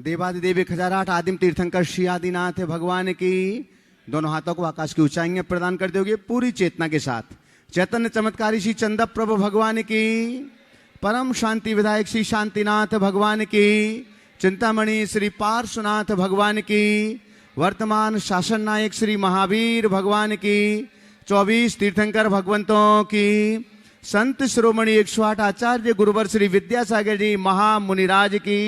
देवादिदेव 1008 आदिम तीर्थंकर श्री आदिनाथ भगवान की। दोनों हाथों को आकाश की ऊंचाइयां प्रदान करते हुए पूरी चेतना के साथ चैतन्य चमत्कारी श्री चंदा प्रभु भगवान की, परम शांति विधायक श्री शांतिनाथ भगवान की, चिंतामणि श्री पार्श्वनाथ भगवान की, वर्तमान शासन नायक श्री महावीर भगवान की, 24 तीर्थंकर भगवंतों की, संत शिरोमणि 108 आचार्य गुरुवर श्री विद्यासागर जी महामुनिराज की,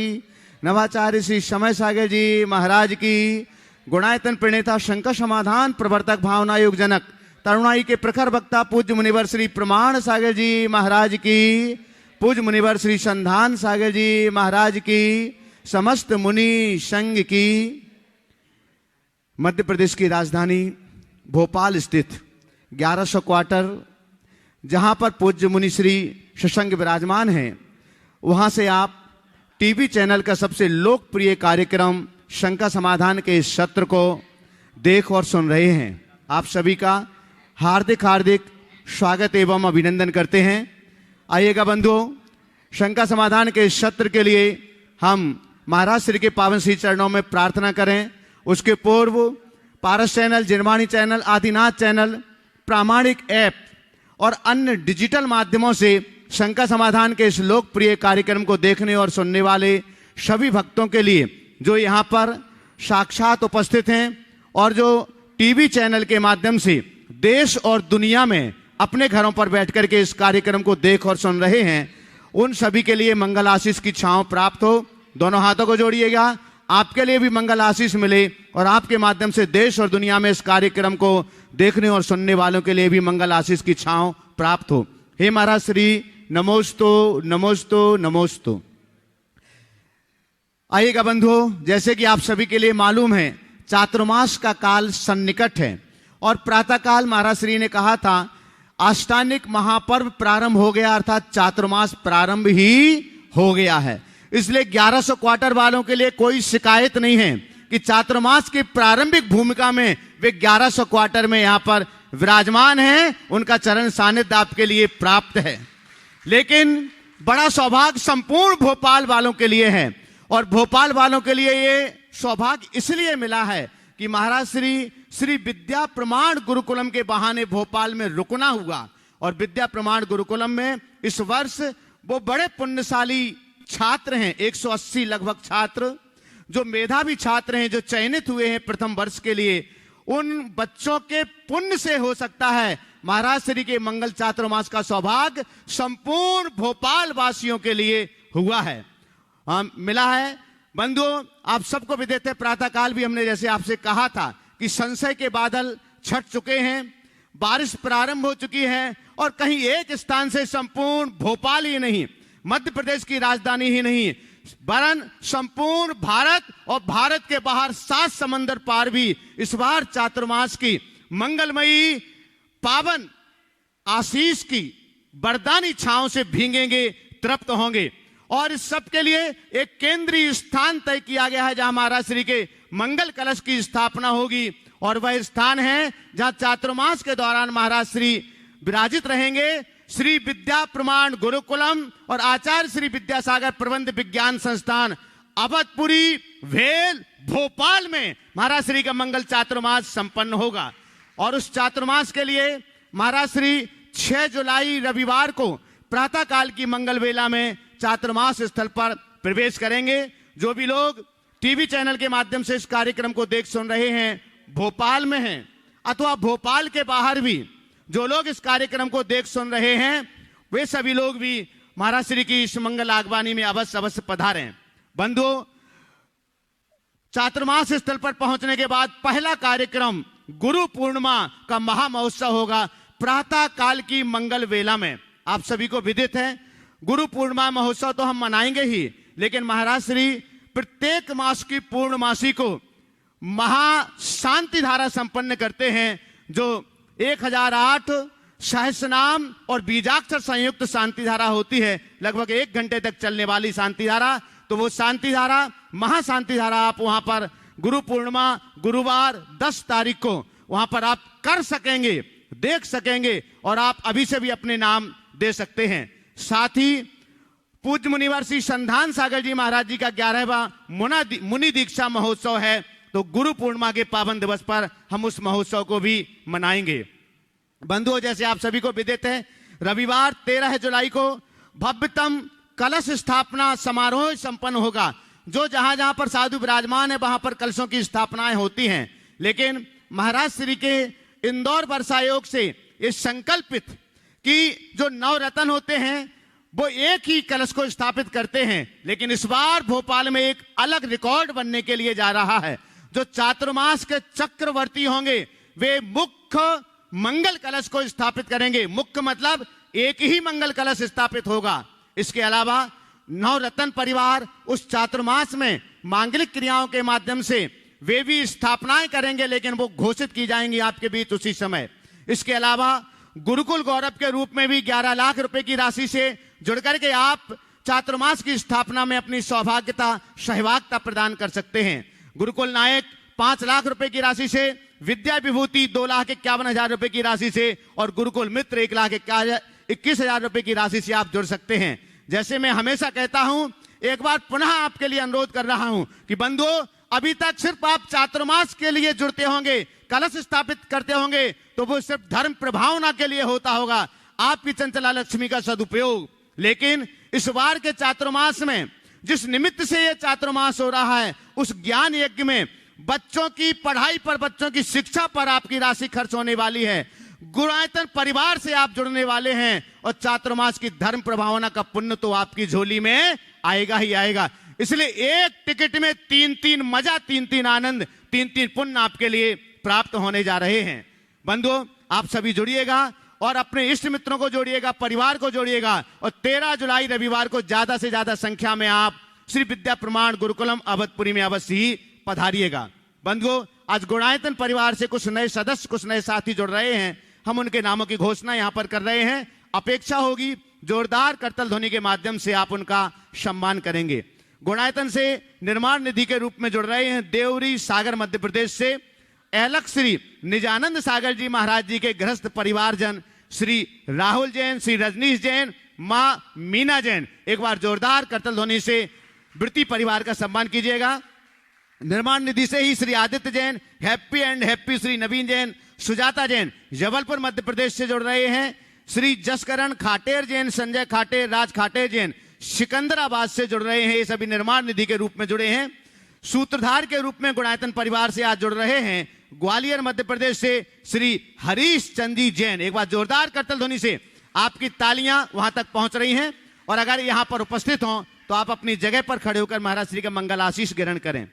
नवाचार्य श्री समय सागर जी महाराज की, गुणायतन प्रणेता शंकर समाधान प्रवर्तक भावना योग जनक तरुणाई के प्रखर वक्ता पूज्य मुनिवर श्री प्रमाण सागर जी महाराज की, पूज्य मुनिवर श्री संधान सागर जी महाराज की, समस्त मुनि संघ की। मध्य प्रदेश की राजधानी भोपाल स्थित 1100 क्वार्टर, जहां पर पूज्य मुनि श्री शशांक विराजमान हैं, वहां से आप टीवी चैनल का सबसे लोकप्रिय कार्यक्रम शंका समाधान के इस सत्र को देख और सुन रहे हैं। आप सभी का हार्दिक हार्दिक स्वागत एवं अभिनंदन करते हैं। आइएगा बंधुओं, शंका समाधान के इस सत्र के लिए हम महाराज श्री के पावन श्री चरणों में प्रार्थना करें। उसके पूर्व पारस चैनल, जिनवाणी चैनल, आदिनाथ चैनल, प्रामाणिक ऐप और अन्य डिजिटल माध्यमों से शंका समाधान के इस लोकप्रिय कार्यक्रम को देखने और सुनने वाले सभी भक्तों के लिए जो यहाँ पर साक्षात उपस्थित हैं और जो टीवी चैनल के माध्यम से देश और दुनिया में अपने घरों पर बैठकर के इस कार्यक्रम को देख और सुन रहे हैं, उन सभी के लिए मंगल आशीष की छांव प्राप्त हो। दोनों हाथों को जोड़िएगा, आपके लिए भी मंगल आशीष मिले और आपके माध्यम से देश और दुनिया में इस कार्यक्रम को देखने और सुनने वालों के लिए भी मंगल आशीष की छांव प्राप्त हो। हे महाराज श्री, नमोस्तु नमोस्तु नमोस्तु। आइएगा बंधुओं, जैसे कि आप सभी के लिए मालूम है, चातुर्मास का काल सन्निकट है और प्रातःकाल महाराज श्री ने कहा था अष्टानिक महापर्व प्रारंभ हो गया, अर्थात चातुर्मास प्रारंभ ही हो गया है। इसलिए 1100 क्वार्टर वालों के लिए कोई शिकायत नहीं है कि चातुर्मास की प्रारंभिक भूमिका में वे 1100 क्वार्टर में यहां पर विराजमान हैं, उनका चरण सानिध्य आपके लिए प्राप्त है। लेकिन बड़ा सौभाग्य संपूर्ण भोपाल वालों के लिए है और भोपाल वालों के लिए ये सौभाग्य इसलिए मिला है कि महाराज श्री विद्या प्रमाण गुरुकुलम के बहाने भोपाल में रुकना हुआ और विद्या प्रमाण गुरुकुलम में इस वर्ष वो बड़े पुण्यशाली छात्र हैं, 180 लगभग छात्र, जो मेधावी छात्र हैं, जो चयनित हुए हैं प्रथम वर्ष के लिए, उन बच्चों के पुण्य से हो सकता है महाराज श्री के मंगल चातुर्मास का सौभाग्य संपूर्ण भोपाल वासियों के लिए हुआ है, मिला है। बंधुओं, आप सबको विदित है, प्रातःकाल भी हमने जैसे आपसे कहा था कि संशय के बादल छट चुके हैं, बारिश प्रारंभ हो चुकी है और कहीं एक स्थान से संपूर्ण भोपाल ही नहीं, मध्य प्रदेश की राजधानी ही नहीं, वरन संपूर्ण भारत और भारत के बाहर 7 समंदर पार भी इस बार चातुर्मास की मंगलमयी पावन आशीष की वरदानी छांव से भींगेंगे, तृप्त होंगे। और इस सब के लिए एक केंद्रीय स्थान तय किया गया है जहां महाराज श्री के मंगल कलश की स्थापना होगी और वह स्थान है जहां चातुर्मास के दौरान महाराज श्री विराजित रहेंगे। श्री विद्या प्रमाण गुरुकुलम और आचार्य श्री विद्यासागर प्रबंध विज्ञान संस्थान अवधपुरी भेल भोपाल में महाराज श्री का मंगल चातुर्मास संपन्न होगा। और उस चातुर्मास के लिए महाराज श्री 6 जुलाई रविवार को प्रातःकाल की मंगल वेला में चातुर्मास स्थल पर प्रवेश करेंगे। जो भी लोग टीवी चैनल के माध्यम से इस कार्यक्रम को देख सुन रहे हैं, भोपाल में हैं अथवा भोपाल के बाहर भी जो लोग इस कार्यक्रम को देख सुन रहे हैं, वे सभी लोग भी महाराज श्री की इस मंगल आगवानी में अवश्य अवश्य पधारें। बंधुओं, चातुर्मास स्थल पर पहुंचने के बाद पहला कार्यक्रम गुरु पूर्णिमा का महामहोत्सव होगा प्रातः काल की मंगल वेला में। आप सभी को विदित है, गुरु पूर्णिमा महोत्सव तो हम मनाएंगे ही, लेकिन महाराज श्री प्रत्येक मास की पूर्णमासी को महाशांति धारा संपन्न करते हैं, जो 1008 सहस्रनाम और बीजाक्षर संयुक्त शांति धारा होती है, लगभग 1 घंटे तक चलने वाली शांति धारा। तो वो शांति धारा, महाशांति धारा आप वहां पर गुरु पूर्णिमा गुरुवार 10 तारीख को वहां पर आप कर सकेंगे, देख सकेंगे और आप अभी से भी अपने नाम दे सकते हैं। साथ ही पूज्य मुनिवर श्री संधान सागर जी महाराज जी का 11वां मुनि दीक्षा महोत्सव है, तो गुरु पूर्णिमा के पावन दिवस पर हम उस महोत्सव को भी मनाएंगे। बंधुओं, जैसे आप सभी को विदित है, रविवार 13 जुलाई को भव्यतम कलश स्थापना समारोह संपन्न होगा। जो जहां जहां पर साधु विराजमान है वहां पर कलशों की स्थापनाएं होती हैं, लेकिन महाराज श्री के इंदौर वर्षायोग से ये संकल्पित कि जो नवरत्न होते हैं वो एक ही कलश को स्थापित करते हैं, लेकिन इस बार भोपाल में एक अलग रिकॉर्ड बनने के लिए जा रहा है। जो चातुर्मास के चक्रवर्ती होंगे वे मुख्य मंगल कलश को स्थापित करेंगे। मुख्य मतलब एक ही मंगल कलश स्थापित होगा। इसके अलावा नवरत्न परिवार उस चातुर्मास में मांगलिक क्रियाओं के माध्यम से वे भी स्थापनाएं करेंगे, लेकिन वो घोषित की जाएंगी आपके बीच उसी समय। इसके अलावा गुरुकुल गौरव के रूप में भी 11 लाख रुपए की राशि से जुड़ करके आप चातुर्मास की स्थापना में अपनी सौभाग्यता सहभागिता प्रदान कर सकते हैं। गुरुकुल नायक 5 लाख रुपए की राशि से, विद्या विभूति 2,51,000 रुपए की राशि से और गुरुकुल मित्र 1,21,000 रुपए की राशि से आप जुड़ सकते हैं। जैसे मैं हमेशा कहता हूं, एक बार पुनः आपके लिए अनुरोध कर रहा हूं कि बंधुओं, अभी तक सिर्फ आप चातुर्मास के लिए जुड़ते होंगे, कलश स्थापित करते होंगे, तो वो सिर्फ धर्म प्रभावना के लिए होता होगा, आपकी चंचला लक्ष्मी का सदुपयोग। लेकिन इस बार के चातुर्मास में जिस निमित्त से ये चातुर्मास हो रहा है, उस ज्ञान यज्ञ में बच्चों की पढ़ाई पर, बच्चों की शिक्षा पर आपकी राशि खर्च होने वाली है। गुणायतन परिवार से आप जुड़ने वाले हैं और चातुर्मास की धर्म प्रभावना का पुण्य तो आपकी झोली में आएगा ही आएगा। इसलिए एक टिकट में 3-3 मजा, 3-3 आनंद, 3-3 पुण्य आपके लिए प्राप्त होने जा रहे हैं। बंधुओं, आप सभी जुड़िएगा और अपने इष्ट मित्रों को जोड़िएगा, परिवार को जोड़िएगा और 13 जुलाई रविवार को ज्यादा से ज्यादा संख्या में आप श्री विद्या प्रमाण गुरुकुलम अवधपुरी में अवश्य ही पधारिएगा। बंधुओं, आज गुणायतन परिवार से कुछ नए सदस्य, कुछ नए साथी जुड़ रहे हैं। हम उनके नामों की घोषणा यहां पर कर रहे हैं। अपेक्षा होगी जोरदार करतल ध्वनि के माध्यम से आप उनका सम्मान करेंगे। गुणायतन से निर्माण निधि के रूप में जुड़ रहे हैं देवरी सागर मध्य प्रदेश से अलख श्री निजानंद सागर जी महाराज जी के गृहस्थ परिवारजन श्री राहुल जैन, श्री रजनीश जैन, मां मीना जैन। एक बार जोरदार करतल ध्वनि से वृत्ति परिवार का सम्मान कीजिएगा। निर्माण निधि से ही Shri Aditya Jain, happy and happy Shri Naveen Jain, Sujata Jain Jabalpur Madhya Pradesh से जुड़ रहे हैं। श्री जसकरण खाटेर जैन, संजय खाटेर, राज खाटेर जैन सिकंदराबाद से जुड़ रहे हैं। ये सभी निर्माण निधि के रूप में जुड़े हैं। सूत्रधार के रूप में गुणायतन परिवार से आज जुड़ रहे हैं ग्वालियर मध्य प्रदेश से श्री हरीश चंदी जैन। एक बार जोरदार करतल ध्वनि से आपकी तालियां वहां तक पहुंच रही हैं और अगर यहां पर उपस्थित हों तो आप अपनी जगह पर खड़े होकर महाराज श्री का मंगल आशीष ग्रहण करें।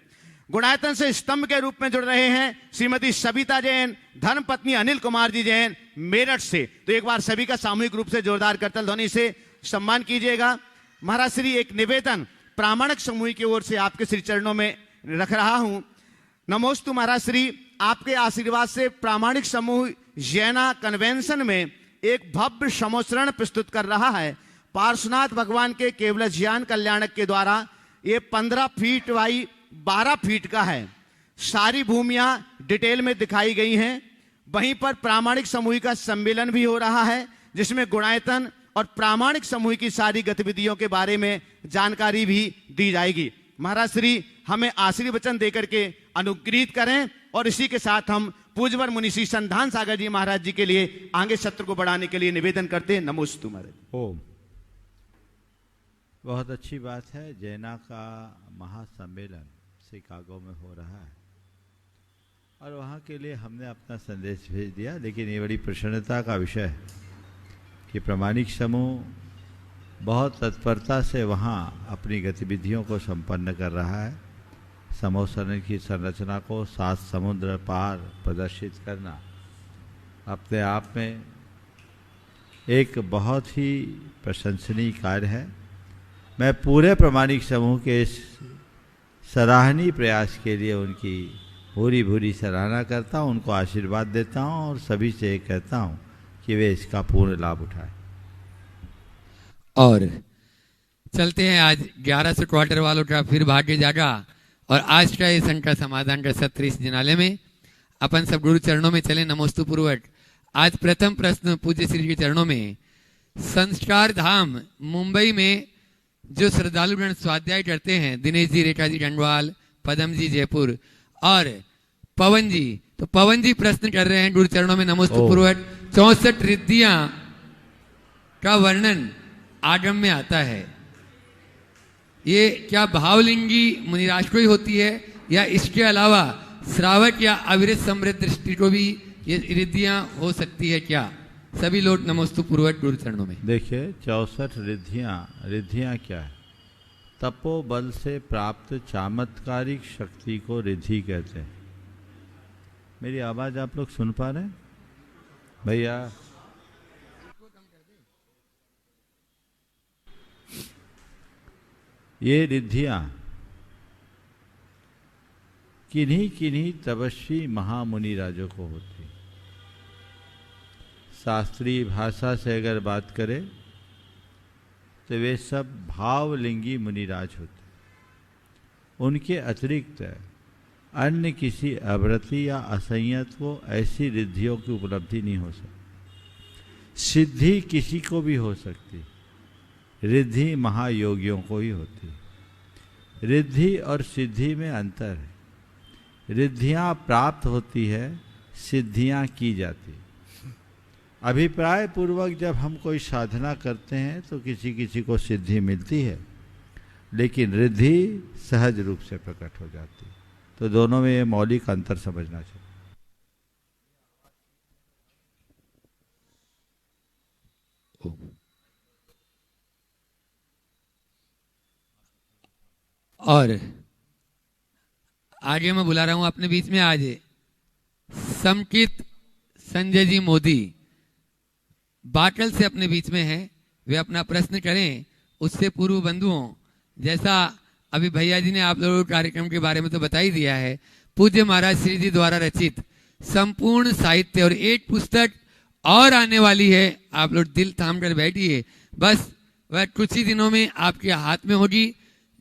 गुणायतन से स्तंभ के रूप में जुड़ रहे हैं श्रीमती सविता जैन, धर्मपत्नी अनिल कुमार जी जैन मेरठ से। तो एक बार सभी का सामूहिक रूप से जोरदार करतल ध्वनि से सम्मान कीजिएगा। महाराज श्री, एक निवेदन प्रामाणिक समूह की ओर से आपके श्री चरणों में रख रहा हूं। नमोस्तु महाराज श्री, आपके आशीर्वाद से प्रामाणिक समूह जैना कन्वेंशन में एक भव्य समोसरण प्रस्तुत कर रहा है। पार्श्वनाथ भगवान के केवल ज्ञान कल्याणक के द्वारा ये 15 फीट बाई 12 फीट का है। सारी भूमियां डिटेल में दिखाई गई हैं। वहीं पर प्रामाणिक समूह का सम्मेलन भी हो रहा है जिसमें गुणायतन और प्रामाणिक समूह की सारी गतिविधियों के बारे में जानकारी भी दी जाएगी। महाराज श्री हमें आशीर्वचन देकर के अनुग्रहित करें और इसी के साथ हम पूज्यवर मुनि श्री संधान सागर जी महाराज जी के लिए आगे सत्र को बढ़ाने के लिए निवेदन करते हैं। नमोस्तु महाराज। ओम। बहुत अच्छी बात है। जैना का महासम्मेलन शिकागो में हो रहा है और वहाँ के लिए हमने अपना संदेश भेज दिया, लेकिन ये बड़ी प्रसन्नता का विषय है कि प्रामाणिक समूह बहुत तत्परता से वहाँ अपनी गतिविधियों को संपन्न कर रहा है। समोसरण की संरचना को 7 समुद्र पार प्रदर्शित करना अपने आप में एक बहुत ही प्रशंसनीय कार्य है। मैं पूरे प्रामाणिक समूह के इस सराहनीय प्रयास के लिए उनकी भूरी भूरी सराहना करता हूँ, उनको आशीर्वाद देता हूँ और सभी से कहता हूँ कि वे इसका पूर्ण लाभ उठाएं। और चलते हैं, आज 1100 क्वार्टर वालों का फिर भाग्य जागा और आज का ये संकट समाधान का सत्र इस जिनाले में अपन सब गुरु चरणों में चले नमोस्तु पूर्वक। आज प्रथम प्रश्न पूज्य श्री के चरणों में। संस्कार धाम मुंबई में जो श्रद्धालुगण स्वाध्याय करते हैं, दिनेश जी, रेखा जी डंडवाल, पदम जी जयपुर और पवन जी, तो पवन जी प्रश्न कर रहे हैं गुरु चरणों में नमोस्तु पूर्वक, 64 रिद्धियां का वर्णन आगम में आता है, ये क्या भावलिंगी मुनिराज को ही होती है या इसके अलावा श्रावक या अविरत समृद्ध दृष्टि को भी ये रिद्धियां हो सकती है क्या? सभी लोग नमोस्तु पूर्वक गुरु चरणों में। देखिए 64 रिद्धियां क्या है? तपोबल से प्राप्त चमत्कारिक शक्ति को रिद्धि कहते हैं। मेरी आवाज आप लोग सुन पा रहे हैं भैया? ये रिद्धियां किन्हीं किन्हीं तपस्वी महामुनि राजों को होती। शास्त्रीय भाषा से अगर बात करें तो वे सब भावलिंगी मुनिराज होते। उनके अतिरिक्त अन्य किसी अव्रति या असंयत को ऐसी रिद्धियों की उपलब्धि नहीं हो सकती। सिद्धि किसी को भी हो सकती, रिद्धि महायोगियों को ही होती। रिद्धि और सिद्धि में अंतर है। रिद्धियां प्राप्त होती है, सिद्धियां की जाती। अभिप्राय पूर्वक जब हम कोई साधना करते हैं तो किसी किसी को सिद्धि मिलती है, लेकिन रिद्धि सहज रूप से प्रकट हो जाती है। तो दोनों में ये मौलिक अंतर समझना चाहिए। और आगे मैं बुला रहा हूं अपने बीच में आज समकित संजय जी मोदी बाटल से अपने बीच में हैं। वे अपना प्रश्न करें। उससे पूर्व बंधुओं, जैसा अभी भैया जी ने आप लोगों को कार्यक्रम के बारे में तो बता ही दिया है, पूज्य महाराज श्री जी द्वारा रचित संपूर्ण साहित्य और एक पुस्तक और आने वाली है। आप लोग दिल थाम कर बैठिए, बस वह कुछ ही दिनों में आपके हाथ में होगी।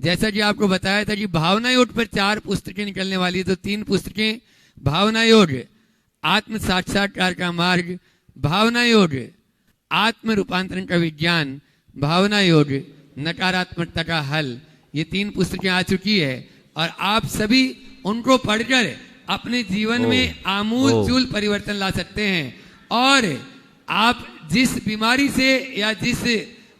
जैसा कि आपको बताया था कि भावना योग पर 4 पुस्तकें निकलने वाली है, तो 3 पुस्तकें, भावना योग आत्म साक्षात्कार का मार्ग, भावना योग आत्म रूपांतरण का विज्ञान, भावना योग नकारात्मकता का हल, ये 3 पुस्तकें आ चुकी है। और आप सभी उनको पढ़कर अपने जीवन में आमूल चूल परिवर्तन ला सकते हैं। और आप जिस बीमारी से या जिस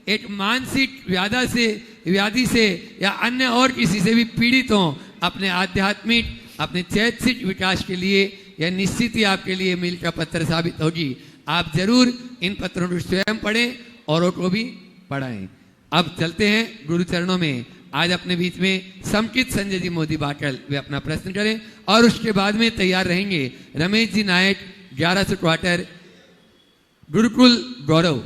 एक मानसिक व्याधि से या अन्य और किसी से भी पीड़ित हो, अपने आध्यात्मिक, अपने चैतसिक विकास के लिए यह निश्चित ही आपके लिए मील का पत्थर साबित होगी। आप जरूर इन पत्रों को स्वयं पढ़ें, औरों को भी पढ़ाएं। अब चलते हैं गुरु चरणों में। आज अपने बीच में समकित संजय जी मोदी बाटल, वे अपना प्रश्न करें और उसके बाद में तैयार रहेंगे रमेश जी नायक 1100 क्वार्टर गुरुकुल गौरव।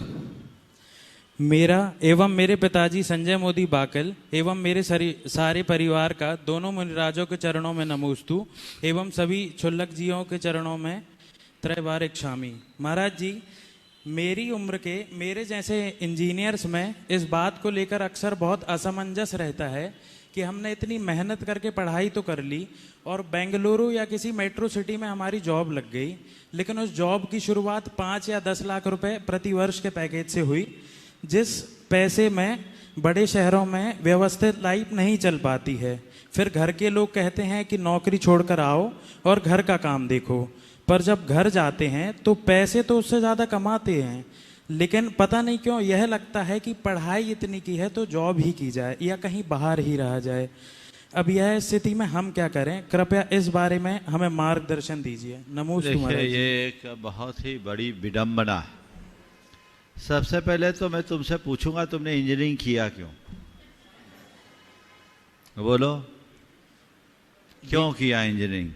मेरा एवं मेरे पिताजी संजय मोदी बाकल एवं मेरे सारे परिवार का दोनों मुनिराजों के चरणों में नमोस्तु एवं सभी क्षुल्लक जियों के चरणों में त्रैवारिक क्षामी। महाराज जी, मेरी उम्र के मेरे जैसे इंजीनियर्स में इस बात को लेकर अक्सर बहुत असमंजस रहता है कि हमने इतनी मेहनत करके पढ़ाई तो कर ली और बेंगलुरु या किसी मेट्रो सिटी में हमारी जॉब लग गई, लेकिन उस जॉब की शुरुआत 5 या 10 लाख रुपए प्रति वर्ष के पैकेज से हुई, जिस पैसे में बड़े शहरों में व्यवस्थित लाइफ नहीं चल पाती है। फिर घर के लोग कहते हैं कि नौकरी छोड़कर आओ और घर का काम देखो, पर जब घर जाते हैं तो पैसे तो उससे ज़्यादा कमाते हैं, लेकिन पता नहीं क्यों यह लगता है कि पढ़ाई इतनी की है तो जॉब ही की जाए या कहीं बाहर ही रहा जाए। अब यह स्थिति में हम क्या करें? कृपया इस बारे में हमें मार्गदर्शन दीजिए। नमोस्तुमार। ये एक बहुत ही बड़ी विडंबना है। सबसे पहले तो मैं तुमसे पूछूंगा, तुमने इंजीनियरिंग किया क्यों? बोलो, क्यों किया इंजीनियरिंग?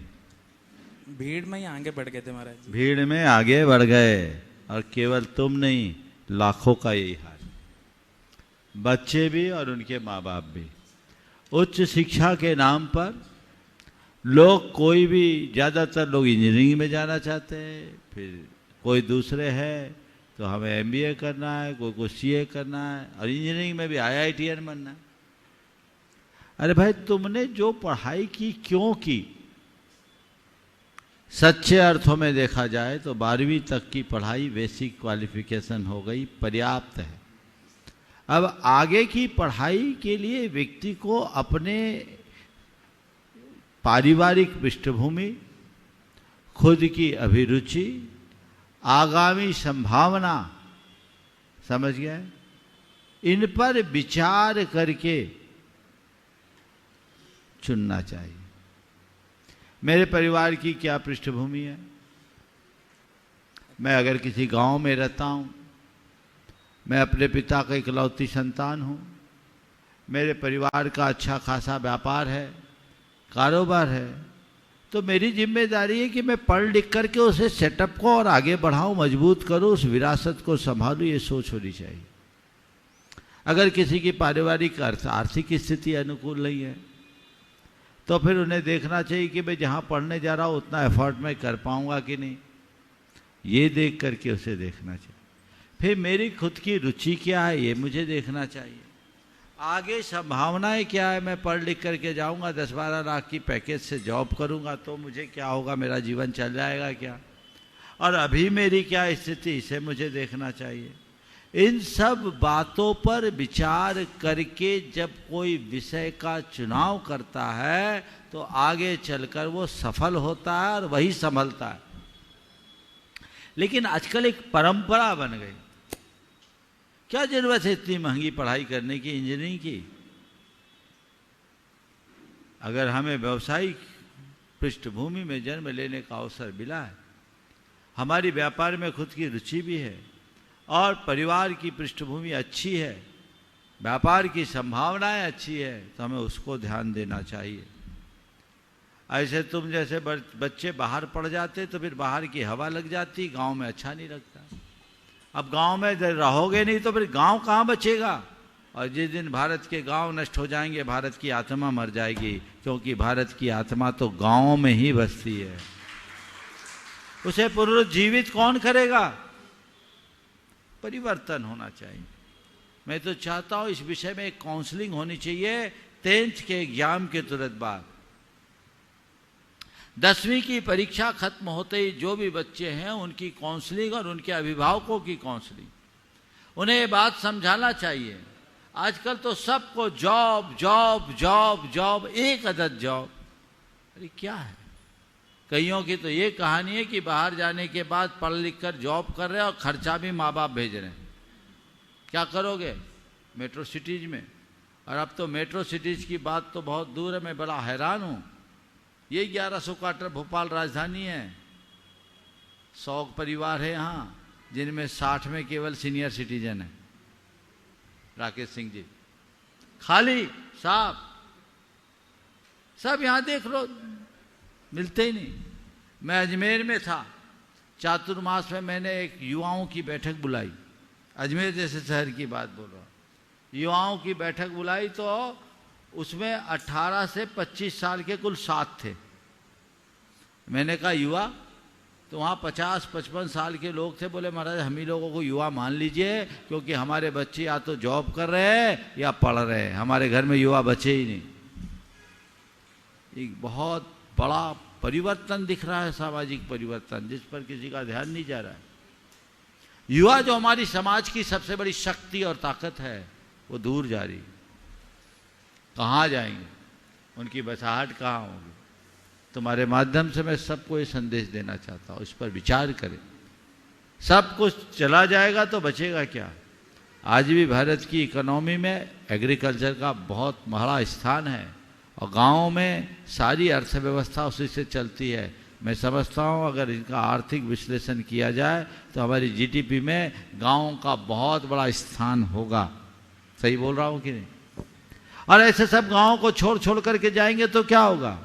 भीड़ में ही आगे बढ़ गए थे महाराज जी। भीड़ में आगे बढ़ गए, और केवल तुम नहीं, लाखों का यही हाल, बच्चे भी और उनके माँ बाप भी। उच्च शिक्षा के नाम पर लोग, कोई भी, ज़्यादातर लोग इंजीनियरिंग में जाना चाहते हैं, फिर कोई दूसरे है तो हमें एमबीए करना है, कोई को सीए करना है, और इंजीनियरिंग में भी आईआईटीएन बनना है। अरे भाई, तुमने जो पढ़ाई की क्यों की? सच्चे अर्थों में देखा जाए तो 12वीं तक की पढ़ाई बेसिक क्वालिफिकेशन हो गई, पर्याप्त है। अब आगे की पढ़ाई के लिए व्यक्ति को अपने पारिवारिक पृष्ठभूमि, खुद की अभिरुचि, आगामी संभावना, समझ गए, इन पर विचार करके चुनना चाहिए। मेरे परिवार की क्या पृष्ठभूमि है, मैं अगर किसी गांव में रहता हूं, मैं अपने पिता का इकलौती संतान हूं, मेरे परिवार का अच्छा खासा व्यापार है, कारोबार है, तो मेरी जिम्मेदारी है कि मैं पढ़ लिख करके उसे सेटअप को और आगे बढ़ाऊं, मजबूत करूं, उस विरासत को संभालूं, ये सोच होनी चाहिए। अगर किसी की पारिवारिक आर्थिक स्थिति अनुकूल नहीं है तो फिर उन्हें देखना चाहिए कि मैं जहाँ पढ़ने जा रहा हूँ उतना एफर्ट मैं कर पाऊँगा कि नहीं, ये देख करके उसे देखना चाहिए। फिर मेरी खुद की रुचि क्या है ये मुझे देखना चाहिए, आगे संभावनाएं क्या है, मैं पढ़ लिख करके जाऊँगा 10-12 लाख की पैकेज से जॉब करूँगा तो मुझे क्या होगा, मेरा जीवन चल जाएगा क्या, और अभी मेरी क्या स्थिति, इसे मुझे देखना चाहिए। इन सब बातों पर विचार करके जब कोई विषय का चुनाव करता है तो आगे चलकर वो सफल होता है और वही संभलता है। लेकिन आजकल एक परंपरा बन गई, क्या जरूरत है इतनी महंगी पढ़ाई करने की, इंजीनियरिंग की। अगर हमें व्यावसायिक पृष्ठभूमि में जन्म लेने का अवसर मिला है, हमारी व्यापार में खुद की रुचि भी है और परिवार की पृष्ठभूमि अच्छी है, व्यापार की संभावनाएं अच्छी है, तो हमें उसको ध्यान देना चाहिए। ऐसे तुम जैसे बच्चे बाहर पड़ जाते तो फिर बाहर की हवा लग जाती, गांव में अच्छा नहीं लगता। अब गांव में रहोगे नहीं तो फिर गांव कहाँ बचेगा, और जिस दिन भारत के गांव नष्ट हो जाएंगे भारत की आत्मा मर जाएगी, क्योंकि भारत की आत्मा तो गांव में ही बसती है। उसे पुनरुज्जीवित कौन करेगा, परिवर्तन होना चाहिए। मैं तो चाहता हूं इस विषय में एक काउंसलिंग होनी चाहिए 10th के एग्जाम के तुरंत बाद। 10वीं की परीक्षा खत्म होते ही जो भी बच्चे हैं उनकी काउंसलिंग और उनके अभिभावकों की काउंसलिंग, उन्हें ये बात समझाना चाहिए। आजकल तो सबको जॉब जॉब जॉब जॉब, एक अदद जॉब, अरे क्या है। कईयों की तो ये कहानी है कि बाहर जाने के बाद पढ़ लिख कर जॉब कर रहे हैं और खर्चा भी माँ बाप भेज रहे हैं। क्या करोगे मेट्रो सिटीज में, और अब तो मेट्रो सिटीज की बात तो बहुत दूर है, मैं बड़ा हैरान हूँ। ये 1100 क्वार्टर भोपाल राजधानी है, 100 परिवार है यहाँ, जिनमें 60 में केवल सीनियर सिटीजन है। राकेश सिंह जी खाली साहब, सब यहाँ देख लो, मिलते ही नहीं। मैं अजमेर में था, चातुर्मास में मैंने एक युवाओं की बैठक बुलाई, अजमेर जैसे शहर की बात बोल रहा हूँ, युवाओं की बैठक बुलाई तो उसमें 18 से 25 साल के कुल 7 थे। मैंने कहा युवा, तो वहाँ 50-55 साल के लोग थे। बोले महाराज हम ही लोगों को युवा मान लीजिए, क्योंकि हमारे बच्चे या तो जॉब कर रहे हैं या पढ़ रहे हैं, हमारे घर में युवा बचे ही नहीं। एक बहुत बड़ा परिवर्तन दिख रहा है, सामाजिक परिवर्तन, जिस पर किसी का ध्यान नहीं जा रहा है। युवा जो हमारी समाज की सबसे बड़ी शक्ति और ताकत है, वो दूर जा रही। कहाँ जाएंगे, उनकी बसाहट कहाँ होगी। तुम्हारे माध्यम से मैं सबको ये संदेश देना चाहता हूँ, इस पर विचार करें। सब कुछ चला जाएगा तो बचेगा क्या। आज भी भारत की इकोनॉमी में एग्रीकल्चर का बहुत बड़ा स्थान है और गाँव में सारी अर्थव्यवस्था उसी से चलती है। मैं समझता हूँ अगर इनका आर्थिक विश्लेषण किया जाए तो हमारी जीडीपी में गाँव का बहुत बड़ा स्थान होगा। सही बोल रहा हूँ कि नहीं। और ऐसे सब गाँव को छोड़ छोड़ करके जाएंगे तो क्या होगा,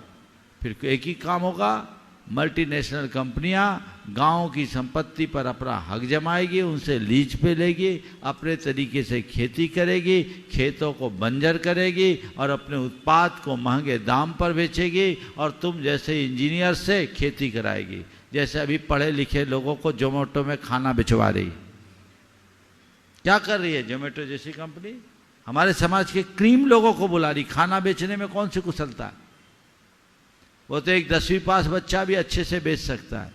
फिर एक ही काम होगा, मल्टीनेशनल कंपनियां गांव की संपत्ति पर अपना हक जमाएगी, उनसे लीज पे लेगी, अपने तरीके से खेती करेगी, खेतों को बंजर करेगी और अपने उत्पाद को महंगे दाम पर बेचेगी और तुम जैसे इंजीनियर से खेती कराएगी, जैसे अभी पढ़े लिखे लोगों को जोमेटो में खाना भिजवा रही। क्या कर रही है जोमेटो जैसी कंपनी, हमारे समाज के क्रीम लोगों को बुला रही। खाना बेचने में कौन सी कुशलता है, वो तो एक 10वीं पास बच्चा भी अच्छे से बेच सकता है,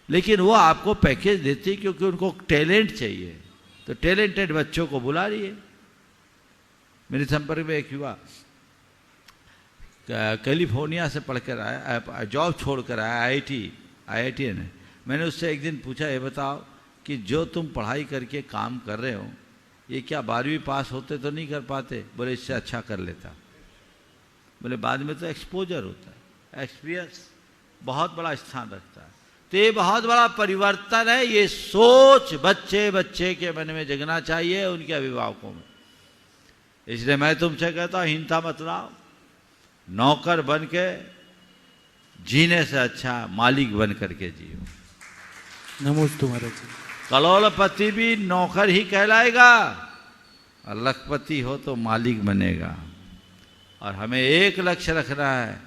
लेकिन वो आपको पैकेज देती क्योंकि उनको टैलेंट चाहिए, तो टैलेंटेड बच्चों को बुला रही है। मेरे संपर्क में एक युवा कैलिफोर्निया से पढ़कर आया, जॉब छोड़कर आया, आईआईटी ने। मैंने उससे एक दिन पूछा, ये बताओ कि जो तुम पढ़ाई करके काम कर रहे हो, ये क्या 12वीं पास होते तो नहीं कर पाते? बोले इससे अच्छा कर लेता। बोले बाद में तो एक्सपोजर होता है, एक्सपीरियंस बहुत बड़ा स्थान रखता है। तो ये बहुत बड़ा परिवर्तन है, ये सोच बच्चे के मन में जगना चाहिए, उनके अभिभावकों में। इसलिए मैं तुमसे कहता हूं, हीनता मत लाओ, नौकर बन के जीने से अच्छा मालिक बन करके जियो। नमोस्तु महाराज जी। करोड़पति भी नौकर ही कहलाएगा, और लखपति हो तो मालिक बनेगा। और हमें एक लक्ष्य रखना है,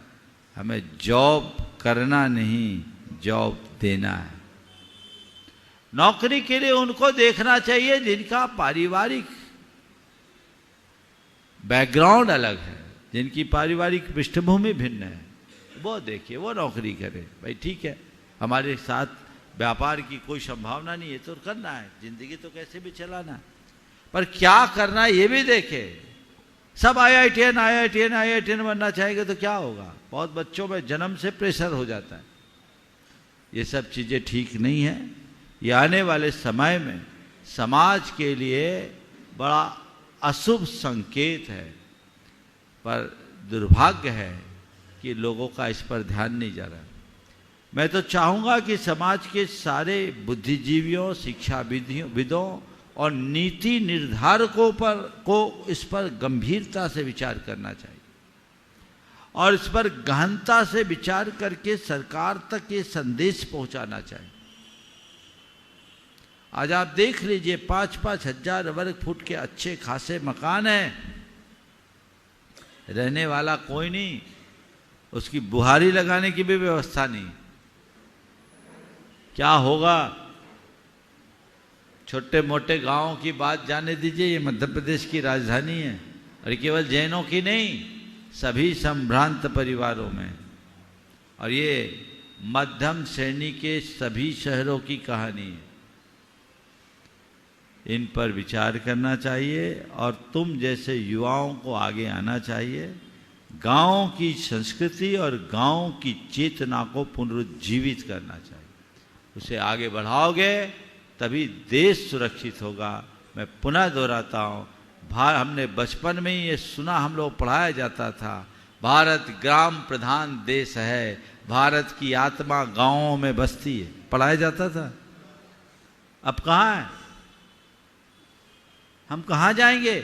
हमें जॉब करना नहीं, जॉब देना है। नौकरी के लिए उनको देखना चाहिए जिनका पारिवारिक बैकग्राउंड अलग है, जिनकी पारिवारिक पृष्ठभूमि भिन्न है, वो देखिए, वो नौकरी करे। भाई ठीक है, हमारे साथ व्यापार की कोई संभावना नहीं है तो करना है, जिंदगी तो कैसे भी चलाना है, पर क्या करना है ये भी देखे। सब आईआईटीएन बनना चाहेंगे तो क्या होगा? बहुत बच्चों में जन्म से प्रेशर हो जाता है। ये सब चीज़ें ठीक नहीं है। ये आने वाले समय में समाज के लिए बड़ा अशुभ संकेत है, पर दुर्भाग्य है कि लोगों का इस पर ध्यान नहीं जा रहा। मैं तो चाहूँगा कि समाज के सारे बुद्धिजीवियों, शिक्षाविदों और नीति निर्धारकों को इस पर गंभीरता से विचार करना चाहिए, और इस पर गहनता से विचार करके सरकार तक ये संदेश पहुंचाना चाहिए। आज आप देख लीजिए, 5-5 हजार वर्ग फुट के अच्छे खासे मकान हैं, रहने वाला कोई नहीं, उसकी बुहारी लगाने की भी व्यवस्था नहीं। क्या होगा? छोटे मोटे गांवों की बात जाने दीजिए, ये मध्य प्रदेश की राजधानी है, और केवल जैनों की नहीं, सभी संभ्रांत परिवारों में, और ये मध्यम श्रेणी के सभी शहरों की कहानी है। इन पर विचार करना चाहिए, और तुम जैसे युवाओं को आगे आना चाहिए। गांव की संस्कृति और गांव की चेतना को पुनरुज्जीवित करना चाहिए। उसे आगे बढ़ाओगे तभी देश सुरक्षित होगा। मैं पुनः दोहराता हूँ, हमने बचपन में ही ये सुना, हम लोग पढ़ाया जाता था, भारत ग्राम प्रधान देश है, भारत की आत्मा गांवों में बसती है, पढ़ाया जाता था। अब कहाँ है? हम कहाँ जाएंगे?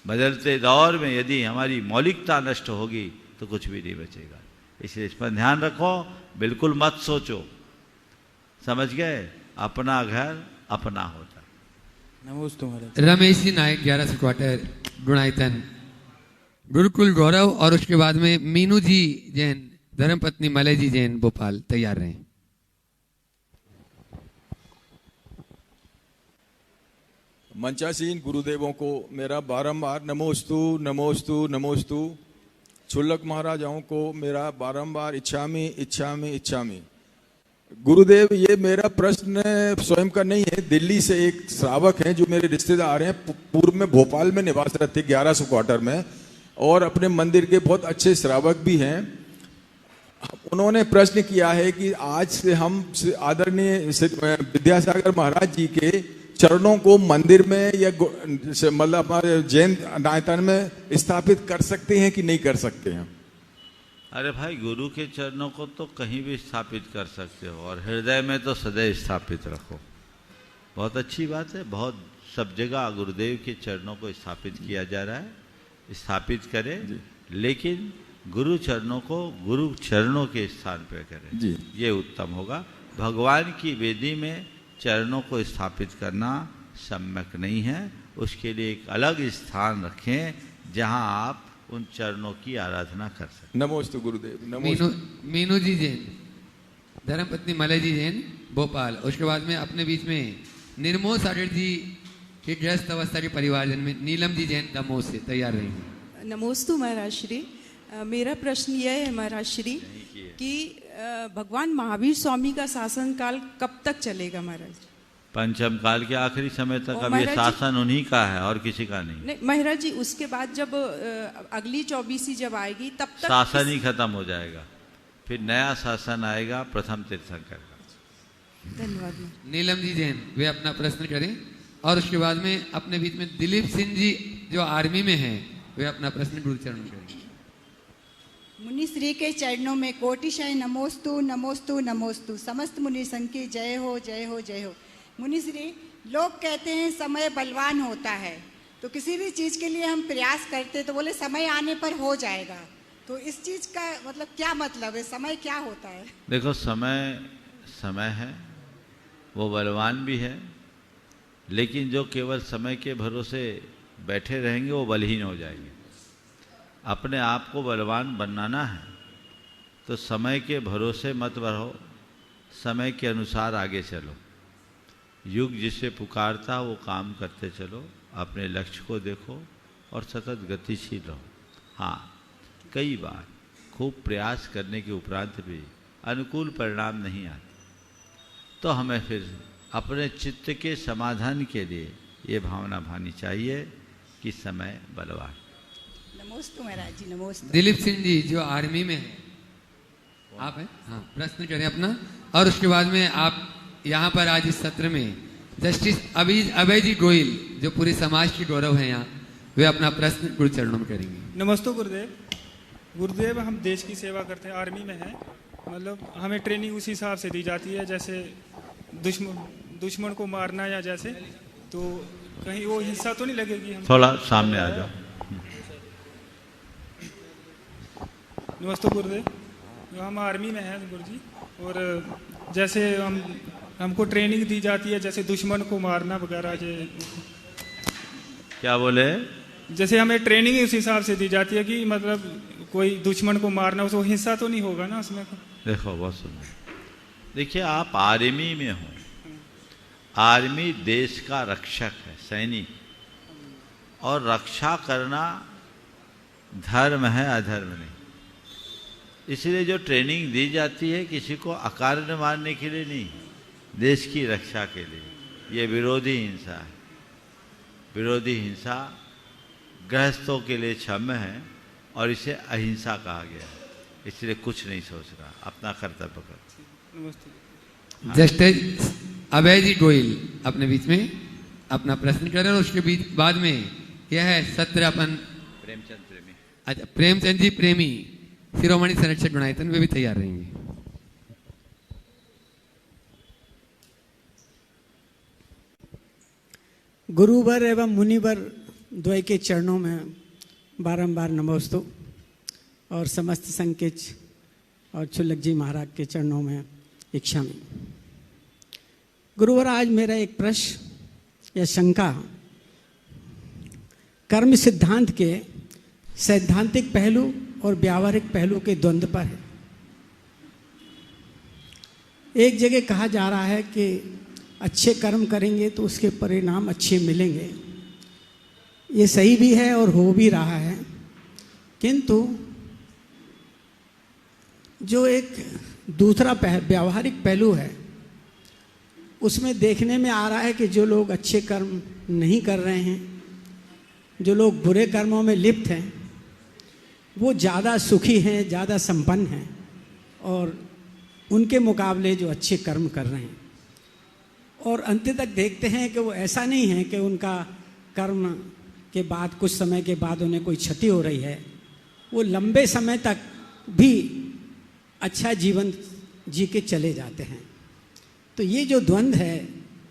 बदलते दौर में यदि हमारी मौलिकता नष्ट होगी तो कुछ भी नहीं बचेगा। इसलिए इस पर ध्यान रखो, बिल्कुल मत सोचो, समझ गए? अपना घर अपना होता। नमोस्तु महाराज। रमेश जी नायक 11 क्वार्टर गुणायतन गुरुकुल गौरव, और उसके बाद में मीनू जी जैन, धर्मपत्नी मलय जी जैन भोपाल, तैयार रहें। मंचासीन गुरुदेवों को मेरा बारंबार नमोस्तु नमोस्तु नमोस्तु। छुल्लक महाराजाओं को मेरा बारंबार इच्छामि इच्छामि इच्छामि। गुरुदेव, ये मेरा प्रश्न स्वयं का नहीं है, दिल्ली से एक श्रावक हैं जो मेरे रिश्तेदार हैं, पूर्व में भोपाल में निवास रहते 1100 क्वार्टर में, और अपने मंदिर के बहुत अच्छे श्रावक भी हैं। उन्होंने प्रश्न किया है कि आज से हम आदरणीय विद्यासागर महाराज जी के चरणों को मंदिर में या मतलब हमारे जैन आयतन में स्थापित कर सकते हैं कि नहीं कर सकते हैं? अरे भाई, गुरु के चरणों को तो कहीं भी स्थापित कर सकते हो, और हृदय में तो सदैव स्थापित रखो। बहुत अच्छी बात है, बहुत सब जगह गुरुदेव के चरणों को स्थापित किया जा रहा है, स्थापित करें, लेकिन गुरु चरणों को गुरु चरणों के स्थान पर करें जी, ये उत्तम होगा। भगवान की वेदी में चरणों को स्थापित करना सम्यक नहीं है, उसके लिए एक अलग स्थान रखें जहां आप उन चरणों की आराधना कर सकते। नमोस्तु गुरुदेव। नमोस्तु। मीनू जी जैन, धर्मपत्नी मलय जी जैन भोपाल, उसके बाद में अपने बीच में निर्मोह सागर जी के गृहस्थ अवस्था के परिवारजन में नीलम जी जैन दमोह से, तैयार रहेंगे। नमोस्तु महाराज श्री। मेरा प्रश्न यह है महाराज श्री कि भगवान महावीर स्वामी का शासन काल कब तक चलेगा महाराज? पंचम काल के आखिरी समय तक और अब ये महाराज जी- शासन उन्हीं का है और किसी का नहीं। नहीं महाराज जी, उसके बाद जब अगली 24वीं जब आएगी तब तक शासन ही खत्म हो जाएगा, फिर नया शासन आएगा प्रथम तीर्थंकर का। धन्यवाद। नीलम जी जैन वे अपना प्रश्न करें, और उसके बाद में अपने बीच में दिलीप सिंह जी जो आर्मी में हैं वे अपना प्रश्न गुरुचरण में करेंगे। मुनि श्री के चरणों में कोटिशय नमोस्तु नमोस्तु नमोस्तु। समस्त मुनि संघ की जय हो जय हो जय हो। मुनि श्री, लोग कहते हैं समय बलवान होता है, तो किसी भी चीज़ के लिए हम प्रयास करते तो बोले समय आने पर हो जाएगा, तो इस चीज़ का मतलब क्या मतलब है? समय क्या होता है? देखो, समय समय है, वो बलवान भी है, लेकिन जो केवल समय के भरोसे बैठे रहेंगे वो बलहीन हो जाएंगे। अपने आप को बलवान बनाना है तो समय के भरोसे मत बढ़ो, समय के अनुसार आगे चलो। युग जिसे पुकारता वो काम करते चलो, अपने लक्ष्य को देखो और सतत गतिशील रहो। हाँ, कई बार खूब प्रयास करने के उपरांत भी अनुकूल परिणाम नहीं आते, तो हमें फिर अपने चित्त के समाधान के लिए ये भावना भानी चाहिए कि समय बलवान। नमोस्तु महाराज जी, नमोस्तु। दिलीप सिंह जी जो आर्मी में है, आप हैं? हाँ, प्रश्न करें अपना, और उसके बाद में आप यहाँ पर आज इस सत्र में जस्टिस अभय जी गोयल जो पूरे समाज के गौरव हैं यहाँ, वे अपना प्रश्न गुरुचरणों में करेंगे। नमस्ते गुरुदेव। गुरुदेव, हम देश की सेवा करते हैं, आर्मी में हैं, मतलब हमें ट्रेनिंग उसी हिसाब से दी जाती है, जैसे दुश्मन को मारना या जैसे, तो कहीं वो हिंसा तो नहीं लगेगी? हम थोड़ा सामने आ जाओ। नमस्ते गुरुदेव, हम आर्मी में हैं गुरु जी, और जैसे हमको ट्रेनिंग दी जाती है जैसे दुश्मन को मारना वगैरह। क्या बोले? जैसे हमें ट्रेनिंग उस हिसाब से दी जाती है कि मतलब कोई दुश्मन को मारना, उसको हिंसा तो नहीं होगा ना उसमें? देखो, बहुत सुंदर। देखिए, आप आर्मी में हो, आर्मी देश का रक्षक है, सैनिक, और रक्षा करना धर्म है, अधर्म नहीं। इसलिए जो ट्रेनिंग दी जाती है किसी को अकारण मारने के लिए नहीं, देश की रक्षा के लिए। ये विरोधी हिंसा है। विरोधी हिंसा गृहस्थों के लिए क्षम्य है और इसे अहिंसा कहा गया है। इसलिए कुछ नहीं सोचना, अपना कर्तव्य कर। नमस्ते। जस्टिस अभय जी गोयल अपने बीच में अपना प्रश्न करें, और उसके बीच बाद में यह है सत्र अपन प्रेमचंद प्रेमी। अच्छा, प्रेमचंद जी प्रेमी शिरोमणि संरक्षक गुणायतन वे भी तैयार रहेंगे। गुरुवर एवं मुनिवर द्वय के चरणों में बारंबार नमोस्तु, और समस्त संकेच और छुल्लक जी महाराज के चरणों में इच्छामी। गुरुवर, आज मेरा एक प्रश्न या शंका कर्म सिद्धांत के सैद्धांतिक पहलू और व्यावहारिक पहलू के द्वंद्व पर है। एक जगह कहा जा रहा है कि अच्छे कर्म करेंगे तो उसके परिणाम अच्छे मिलेंगे। ये सही भी है और हो भी रहा है, किंतु जो एक दूसरा व्यावहारिक पहलू है उसमें देखने में आ रहा है कि जो लोग अच्छे कर्म नहीं कर रहे हैं, जो लोग बुरे कर्मों में लिप्त हैं, वो ज़्यादा सुखी हैं, ज़्यादा संपन्न हैं, और उनके मुकाबले जो अच्छे कर्म कर रहे हैं। और अंत तक देखते हैं कि वो ऐसा नहीं है कि उनका कर्म के बाद कुछ समय के बाद उन्हें कोई क्षति हो रही है, वो लंबे समय तक भी अच्छा जीवन जी के चले जाते हैं। तो ये जो द्वंद्व है,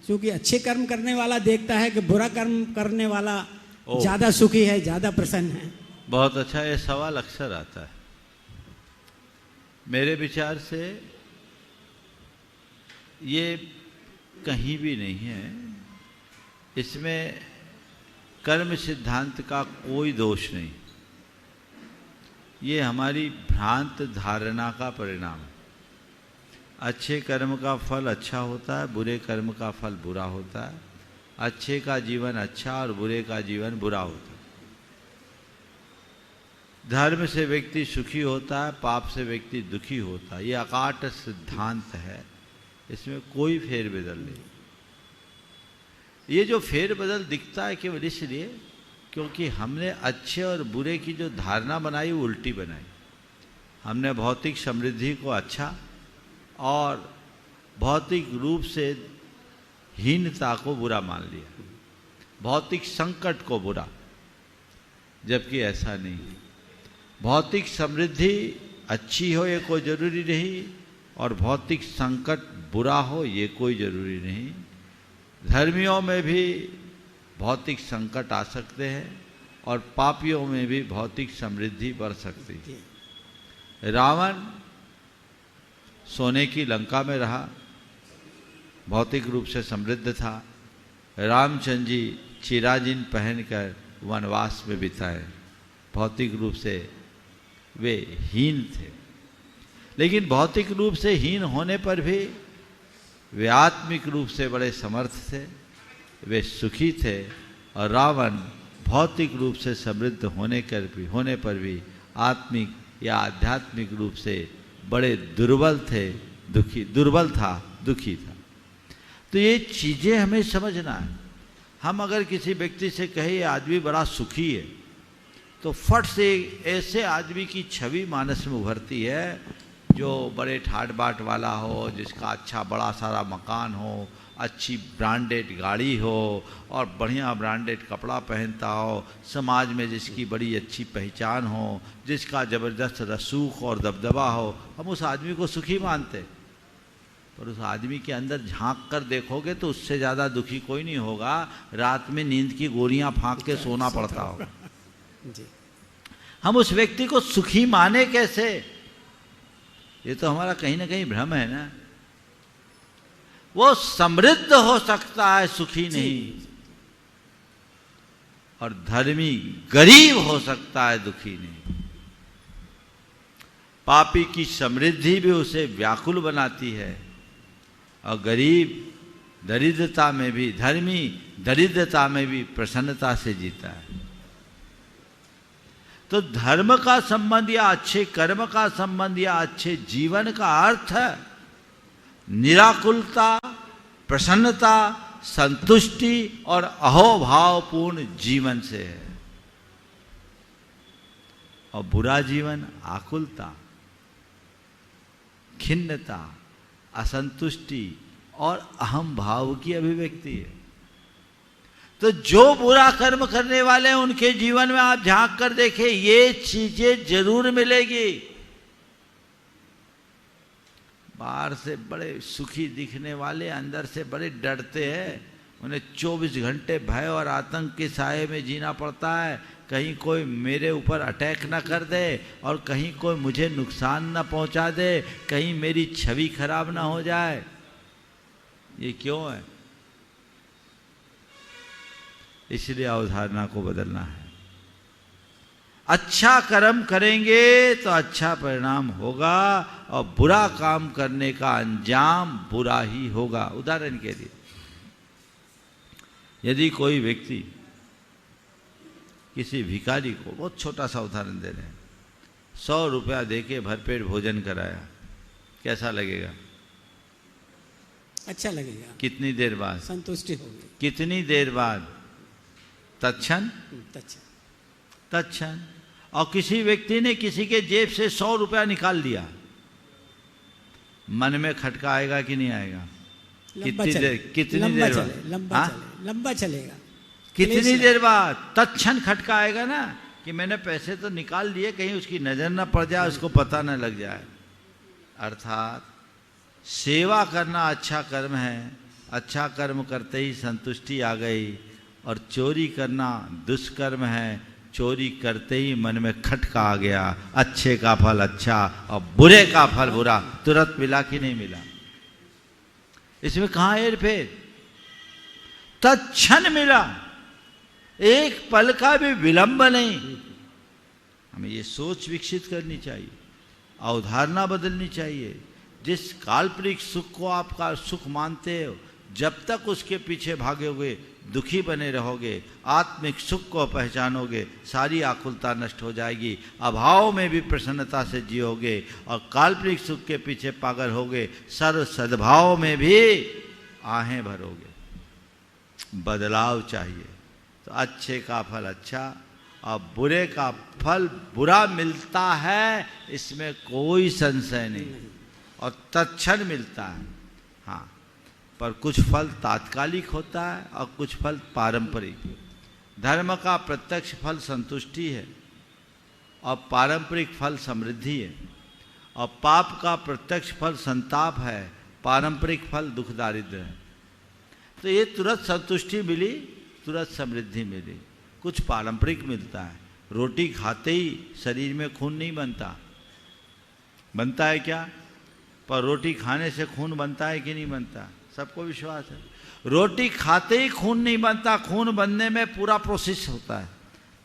क्योंकि अच्छे कर्म करने वाला देखता है कि बुरा कर्म करने वाला ज़्यादा सुखी है, ज़्यादा प्रसन्न है। बहुत अच्छा, ये सवाल अक्सर आता है। मेरे विचार से ये कहीं भी नहीं है, इसमें कर्म सिद्धांत का कोई दोष नहीं। ये हमारी भ्रांत धारणा का परिणाम है। अच्छे कर्म का फल अच्छा होता है, बुरे कर्म का फल बुरा होता है। अच्छे का जीवन अच्छा और बुरे का जीवन बुरा होता है। धर्म से व्यक्ति सुखी होता है, पाप से व्यक्ति दुखी होता है। ये अकाट सिद्धांत है, इसमें कोई फेरबदल नहीं। ये जो फेरबदल दिखता है केवल इसलिए क्योंकि हमने अच्छे और बुरे की जो धारणा बनाई वो उल्टी बनाई। हमने भौतिक समृद्धि को अच्छा और भौतिक रूप से हीनता को बुरा मान लिया, भौतिक संकट को बुरा, जबकि ऐसा नहीं। भौतिक समृद्धि अच्छी हो ये कोई जरूरी नहीं और भौतिक संकट बुरा हो ये कोई जरूरी नहीं। धर्मियों में भी भौतिक संकट आ सकते हैं और पापियों में भी भौतिक समृद्धि बढ़ सकती है। रावण सोने की लंका में रहा, भौतिक रूप से समृद्ध था। रामचंद्र जी चिराजिन पहनकर वनवास में बिताए, भौतिक रूप से वे हीन थे, लेकिन भौतिक रूप से हीन होने पर भी वे आत्मिक रूप से बड़े समर्थ थे, वे सुखी थे। और रावण भौतिक रूप से समृद्ध होने पर भी आत्मिक या आध्यात्मिक रूप से बड़े दुर्बल था, दुखी था। तो ये चीजें हमें समझना है। हम अगर किसी व्यक्ति से कहे ये आदमी बड़ा सुखी है, तो फट से ऐसे आदमी की छवि मानस में उभरती है जो बड़े ठाट बाट वाला हो, जिसका अच्छा बड़ा सारा मकान हो, अच्छी ब्रांडेड गाड़ी हो और बढ़िया ब्रांडेड कपड़ा पहनता हो, समाज में जिसकी बड़ी अच्छी पहचान हो, जिसका ज़बरदस्त रसूख और दबदबा हो, हम उस आदमी को सुखी मानते। पर उस आदमी के अंदर झांक कर देखोगे तो उससे ज़्यादा दुखी कोई नहीं होगा। रात में नींद की गोलियां फांक के सोना पड़ता होगा। हम उस व्यक्ति को सुखी माने कैसे? ये तो हमारा कहीं ना कहीं भ्रम है ना। वो समृद्ध हो सकता है, सुखी नहीं, और धर्मी गरीब हो सकता है, दुखी नहीं। पापी की समृद्धि भी उसे व्याकुल बनाती है और गरीब दरिद्रता में भी, धर्मी दरिद्रता में भी प्रसन्नता से जीता है। तो धर्म का संबंध या अच्छे कर्म का संबंध या अच्छे जीवन का अर्थ निराकुलता, प्रसन्नता, संतुष्टि और अहोभावपूर्ण जीवन से है। और बुरा जीवन आकुलता, खिन्नता, असंतुष्टि और अहम भाव की अभिव्यक्ति है। तो जो बुरा कर्म करने वाले हैं उनके जीवन में आप झांक कर देखें, ये चीजें जरूर मिलेगी। बाहर से बड़े सुखी दिखने वाले अंदर से बड़े डरते हैं। उन्हें 24 घंटे भय और आतंक के साए में जीना पड़ता है। कहीं कोई मेरे ऊपर अटैक ना कर दे और कहीं कोई मुझे नुकसान ना पहुंचा दे, कहीं मेरी छवि खराब ना हो जाए। ये क्यों है? इसलिए अवधारणा को बदलना है। अच्छा कर्म करेंगे तो अच्छा परिणाम होगा और बुरा काम करने का अंजाम बुरा ही होगा। उदाहरण के लिए, यदि कोई व्यक्ति किसी भिखारी को, बहुत छोटा सा उदाहरण दे रहे हैं, 100 रुपया देके भरपेट भोजन कराया, कैसा लगेगा? अच्छा लगेगा। कितनी देर बाद? संतुष्टि होगी। कितनी देर बाद? तत्क्षण। तत्क्षण। और किसी व्यक्ति ने किसी के जेब से 100 रुपया निकाल लिया, मन में खटका आएगा कि नहीं आएगा? कितनी देर बाद? लंबा चलेगा। कितनी देर बाद? तत्क्षण खटका आएगा ना कि मैंने पैसे तो निकाल लिए, कहीं उसकी नजर ना पड़ जाए, उसको पता ना लग जाए। अर्थात सेवा करना अच्छा कर्म है, अच्छा कर्म करते ही संतुष्टि आ गई, और चोरी करना दुष्कर्म है, चोरी करते ही मन में खटका आ गया, अच्छे का फल अच्छा और बुरे का फल बुरा। तुरंत मिला कि नहीं मिला? इसमें कहाँ हेर फेर? तत्क्षण मिला, एक पल का भी विलंब नहीं। हमें ये सोच विकसित करनी चाहिए, अवधारणा बदलनी चाहिए। जिस काल्पनिक सुख को आपका सुख मानते हो, जब तक उसके पीछे भागोगे दुखी बने रहोगे। आत्मिक सुख को पहचानोगे, सारी आकुलता नष्ट हो जाएगी, अभाव में भी प्रसन्नता से जियोगे, और काल्पनिक सुख के पीछे पागल होगे, सर्व सद्भाव में भी आहें भरोगे। बदलाव चाहिए। तो अच्छे का फल अच्छा और बुरे का फल बुरा मिलता है, इसमें कोई संशय नहीं, और तत्क्षण मिलता है। हाँ, पर कुछ फल तात्कालिक होता है और कुछ फल पारंपरिक। धर्म का प्रत्यक्ष फल संतुष्टि है और पारंपरिक फल समृद्धि है, और पाप का प्रत्यक्ष फल संताप है, पारंपरिक फल दुख दारिद्र्य है। तो ये तुरंत संतुष्टि मिली, तुरंत समृद्धि मिली। कुछ पारंपरिक मिलता है, रोटी खाते ही शरीर में खून नहीं बनता। बनता है क्या? पर रोटी खाने से खून बनता है कि नहीं बनता? सबको विश्वास है। रोटी खाते ही खून नहीं बनता, खून बनने में पूरा प्रोसेस होता है,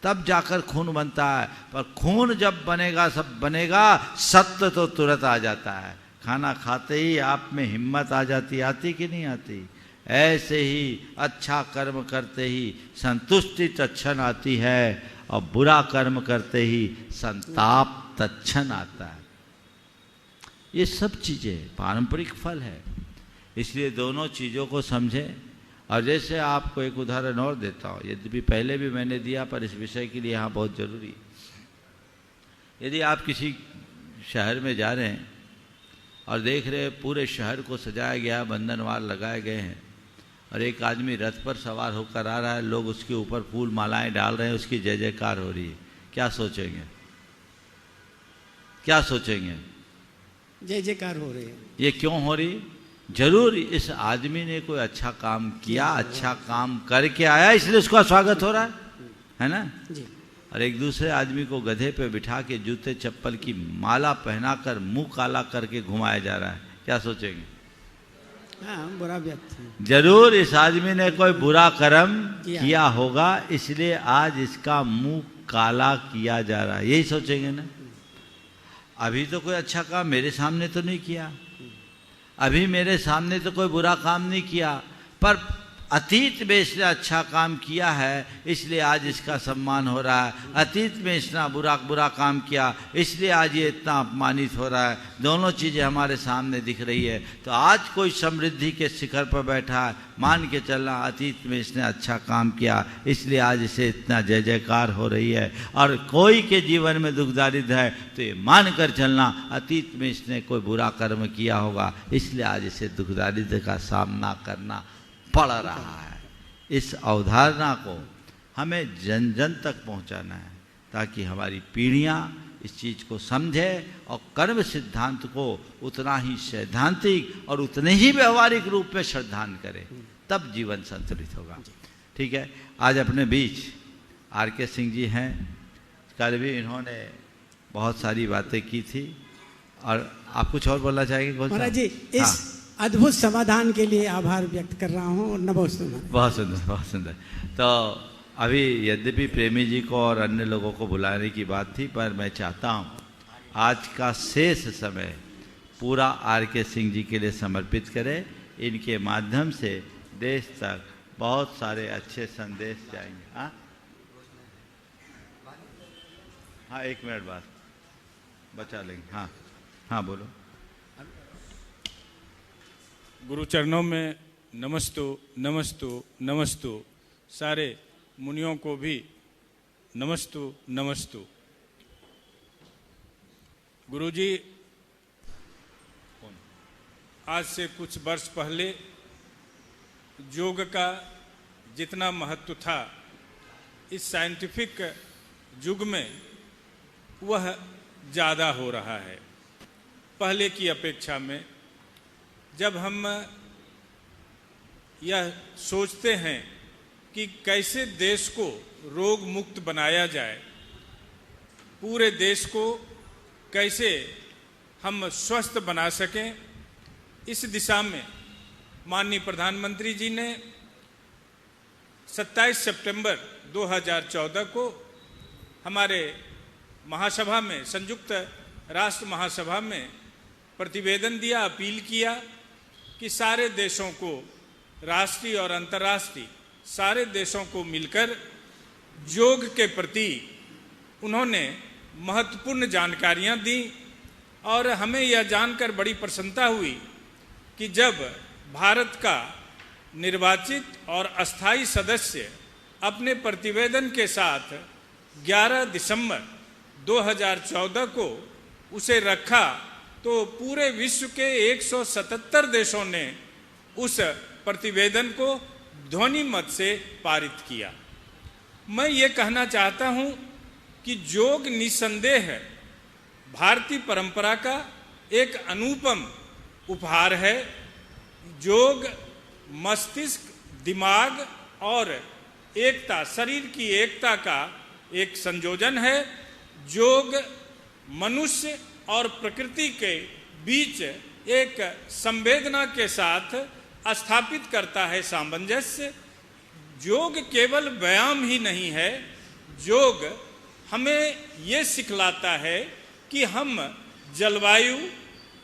तब जाकर खून बनता है। पर खून जब बनेगा, सब बनेगा, सत्य तो तुरंत आ जाता है। खाना खाते ही आप में हिम्मत आ जाती, आती कि नहीं आती? ऐसे ही अच्छा कर्म करते ही संतुष्टि तत्क्षण आती है, और बुरा कर्म करते ही संताप तत्क्षण आता है। ये सब चीज़ें पारंपरिक फल है, इसलिए दोनों चीज़ों को समझें। और जैसे आपको एक उदाहरण और देता हूँ, यद्यपि पहले भी मैंने दिया, पर इस विषय के लिए यहाँ बहुत जरूरी है। यदि आप किसी शहर में जा रहे हैं और देख रहे हैं पूरे शहर को सजाया गया, बंधनवार लगाए गए हैं, और एक आदमी रथ पर सवार होकर आ रहा है, लोग उसके ऊपर फूल मालाएं डाल रहे हैं, उसकी जय जयकार हो रही है, क्या सोचेंगे? क्या सोचेंगे? जय जयकार हो रही है। ये क्यों हो रही? जरूर इस आदमी ने कोई अच्छा काम किया, अच्छा काम करके आया, इसलिए उसका स्वागत हो रहा है ना जी। और एक दूसरे आदमी को गधे पे बिठा के जूते चप्पल की माला पहनाकर मुंह काला करके घुमाया जा रहा है, क्या सोचेंगे? हाँ, बुरा व्यक्ति है। जरूर इस आदमी ने कोई बुरा कर्म किया होगा, इसलिए आज इसका मुंह काला किया जा रहा है, यही सोचेंगे ना। अभी तो कोई अच्छा काम मेरे सामने तो नहीं किया, अभी मेरे सामने तो कोई बुरा काम नहीं किया, पर अतीत में इसने अच्छा काम किया है, इसलिए आज इसका सम्मान हो रहा है। अतीत में इसने बुरा काम किया, इसलिए आज ये इतना अपमानित हो रहा है। दोनों चीज़ें हमारे सामने दिख रही है। तो आज कोई समृद्धि के शिखर पर बैठा है, मान के चलना अतीत में इसने अच्छा काम किया, इसलिए आज इसे इतना जय जयकार हो रही है। और कोई के जीवन में दुख दारिद्र है तो ये मान कर चलना अतीत में इसने कोई बुरा कर्म किया होगा, इसलिए आज इसे दुख दारिद्र का सामना करना पड़ रहा है। इस अवधारणा को हमें जन जन तक पहुंचाना है, ताकि हमारी पीढ़ियां इस चीज़ को समझे और कर्म सिद्धांत को उतना ही सैद्धांतिक और उतने ही व्यवहारिक रूप में श्रद्धान करें, तब जीवन संतुलित होगा। ठीक है, आज अपने बीच आर.के. सिंह जी हैं। कल भी इन्होंने बहुत सारी बातें की थी, और आप कुछ और बोलना चाहेंगे? महाराज जी, इस अद्भुत समाधान के लिए आभार व्यक्त कर रहा हूँ, और नमस्ते। बहुत सुंदर, बहुत सुंदर। तो अभी यद्यपि प्रेमी जी को और अन्य लोगों को बुलाने की बात थी, पर मैं चाहता हूँ आज का शेष समय पूरा आर.के. सिंह जी के लिए समर्पित करें। इनके माध्यम से देश तक बहुत सारे अच्छे संदेश जाएंगे। हाँ हाँ, 1 मिनट बाद बचा लेंगे। हाँ हाँ, बोलो। गुरु चरणों में नमस्तु नमस्तु नमस्तु। सारे मुनियों को भी नमस्तु नमस्तु। गुरुजी, आज से कुछ वर्ष पहले योग का जितना महत्व था इस साइंटिफिक युग में, वह ज़्यादा हो रहा है पहले की अपेक्षा में। जब हम यह सोचते हैं कि कैसे देश को रोग मुक्त बनाया जाए, पूरे देश को कैसे हम स्वस्थ बना सकें, इस दिशा में माननीय प्रधानमंत्री जी ने 27 सितंबर 2014 को हमारे महासभा में, संयुक्त राष्ट्र महासभा में प्रतिवेदन दिया, अपील किया कि सारे देशों को, राष्ट्रीय और अंतर्राष्ट्रीय सारे देशों को मिलकर योग के प्रति उन्होंने महत्वपूर्ण जानकारियां दी। और हमें यह जानकर बड़ी प्रसन्नता हुई कि जब भारत का निर्वाचित और अस्थायी सदस्य अपने प्रतिवेदन के साथ 11 दिसंबर 2014 को उसे रखा तो पूरे विश्व के 177 देशों ने उस प्रतिवेदन को ध्वनि मत से पारित किया। मैं ये कहना चाहता हूँ कि योग निसंदेह भारतीय परंपरा का एक अनुपम उपहार है। योग मस्तिष्क, दिमाग और एकता, शरीर की एकता का एक संयोजन है। योग मनुष्य और प्रकृति के बीच एक संवेदना के साथ स्थापित करता है सामंजस्य। योग केवल व्यायाम ही नहीं है, योग हमें ये सिखलाता है कि हम जलवायु,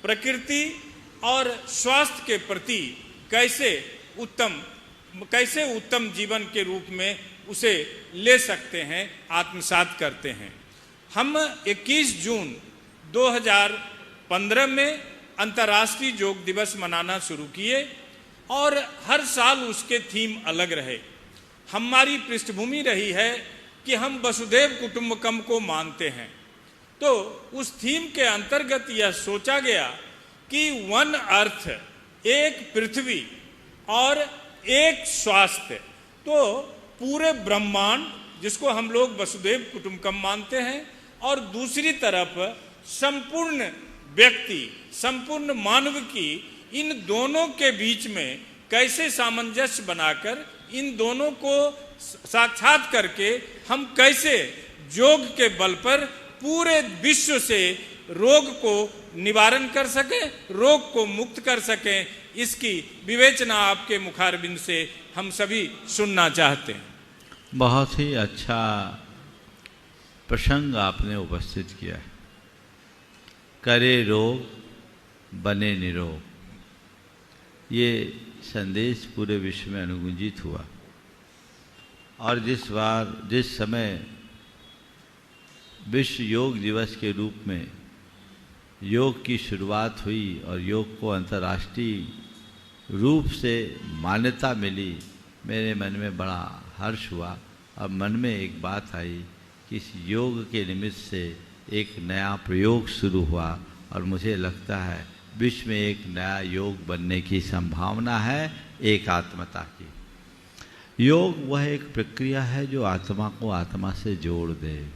प्रकृति और स्वास्थ्य के प्रति कैसे उत्तम जीवन के रूप में उसे ले सकते हैं, आत्मसात करते हैं। हम 21 जून 2015 में अंतर्राष्ट्रीय योग दिवस मनाना शुरू किए और हर साल उसके थीम अलग रहे। हमारी पृष्ठभूमि रही है कि हम वसुधैव कुटुंबकम को मानते हैं, तो उस थीम के अंतर्गत यह सोचा गया कि वन अर्थ, एक पृथ्वी और एक स्वास्थ्य, तो पूरे ब्रह्मांड जिसको हम लोग वसुधैव कुटुंबकम मानते हैं, और दूसरी तरफ संपूर्ण व्यक्ति, संपूर्ण मानव की, इन दोनों के बीच में कैसे सामंजस्य बनाकर इन दोनों को साक्षात करके हम कैसे योग के बल पर पूरे विश्व से रोग को निवारण कर सकें, रोग को मुक्त कर सकें, इसकी विवेचना आपके मुखारबिंद से हम सभी सुनना चाहते हैं। बहुत ही अच्छा प्रसंग आपने उपस्थित किया है। करे रोग बने निरोग, ये संदेश पूरे विश्व में अनुगुंजित हुआ। और जिस समय विश्व योग दिवस के रूप में योग की शुरुआत हुई और योग को अंतर्राष्ट्रीय रूप से मान्यता मिली, मेरे मन में बड़ा हर्ष हुआ। अब मन में एक बात आई कि इस योग के निमित्त से एक नया प्रयोग शुरू हुआ और मुझे लगता है विश्व में एक नया योग बनने की संभावना है, एकात्मता की। योग वह एक प्रक्रिया है जो आत्मा को आत्मा से जोड़ दे।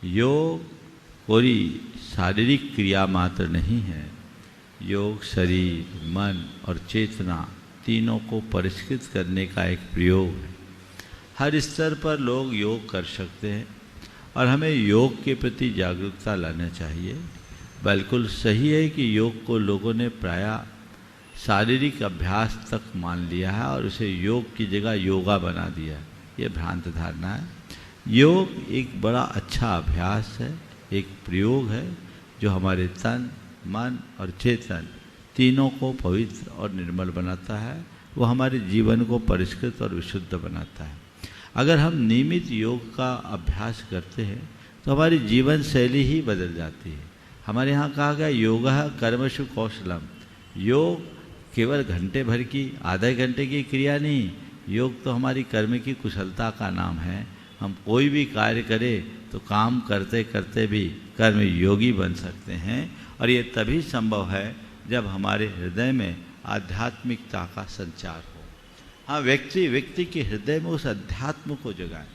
योग कोई शारीरिक क्रिया मात्र नहीं है, योग शरीर, मन और चेतना तीनों को परिष्कृत करने का एक प्रयोग है। हर स्तर पर लोग योग कर सकते हैं और हमें योग के प्रति जागरूकता लाना चाहिए। बिल्कुल सही है कि योग को लोगों ने प्रायः शारीरिक अभ्यास तक मान लिया है और उसे योग की जगह योगा बना दिया। ये भ्रांत धारणा है। योग एक बड़ा अच्छा अभ्यास है, एक प्रयोग है जो हमारे तन, मन और चेतन तीनों को पवित्र और निर्मल बनाता है। वो हमारे जीवन को परिष्कृत और विशुद्ध बनाता है। अगर हम नियमित योग का अभ्यास करते हैं तो हमारी जीवन शैली ही बदल जाती है। हमारे यहाँ कहा गया योगः कर्मसु कौशलम। योग केवल घंटे भर की, आधे घंटे की क्रिया नहीं, योग तो हमारी कर्म की कुशलता का नाम है। हम कोई भी कार्य करें तो काम करते करते भी कर्म योगी बन सकते हैं और ये तभी संभव है जब हमारे हृदय में आध्यात्मिकता का संचार हो। हाँ, व्यक्ति के हृदय में उस अध्यात्म को जगाए।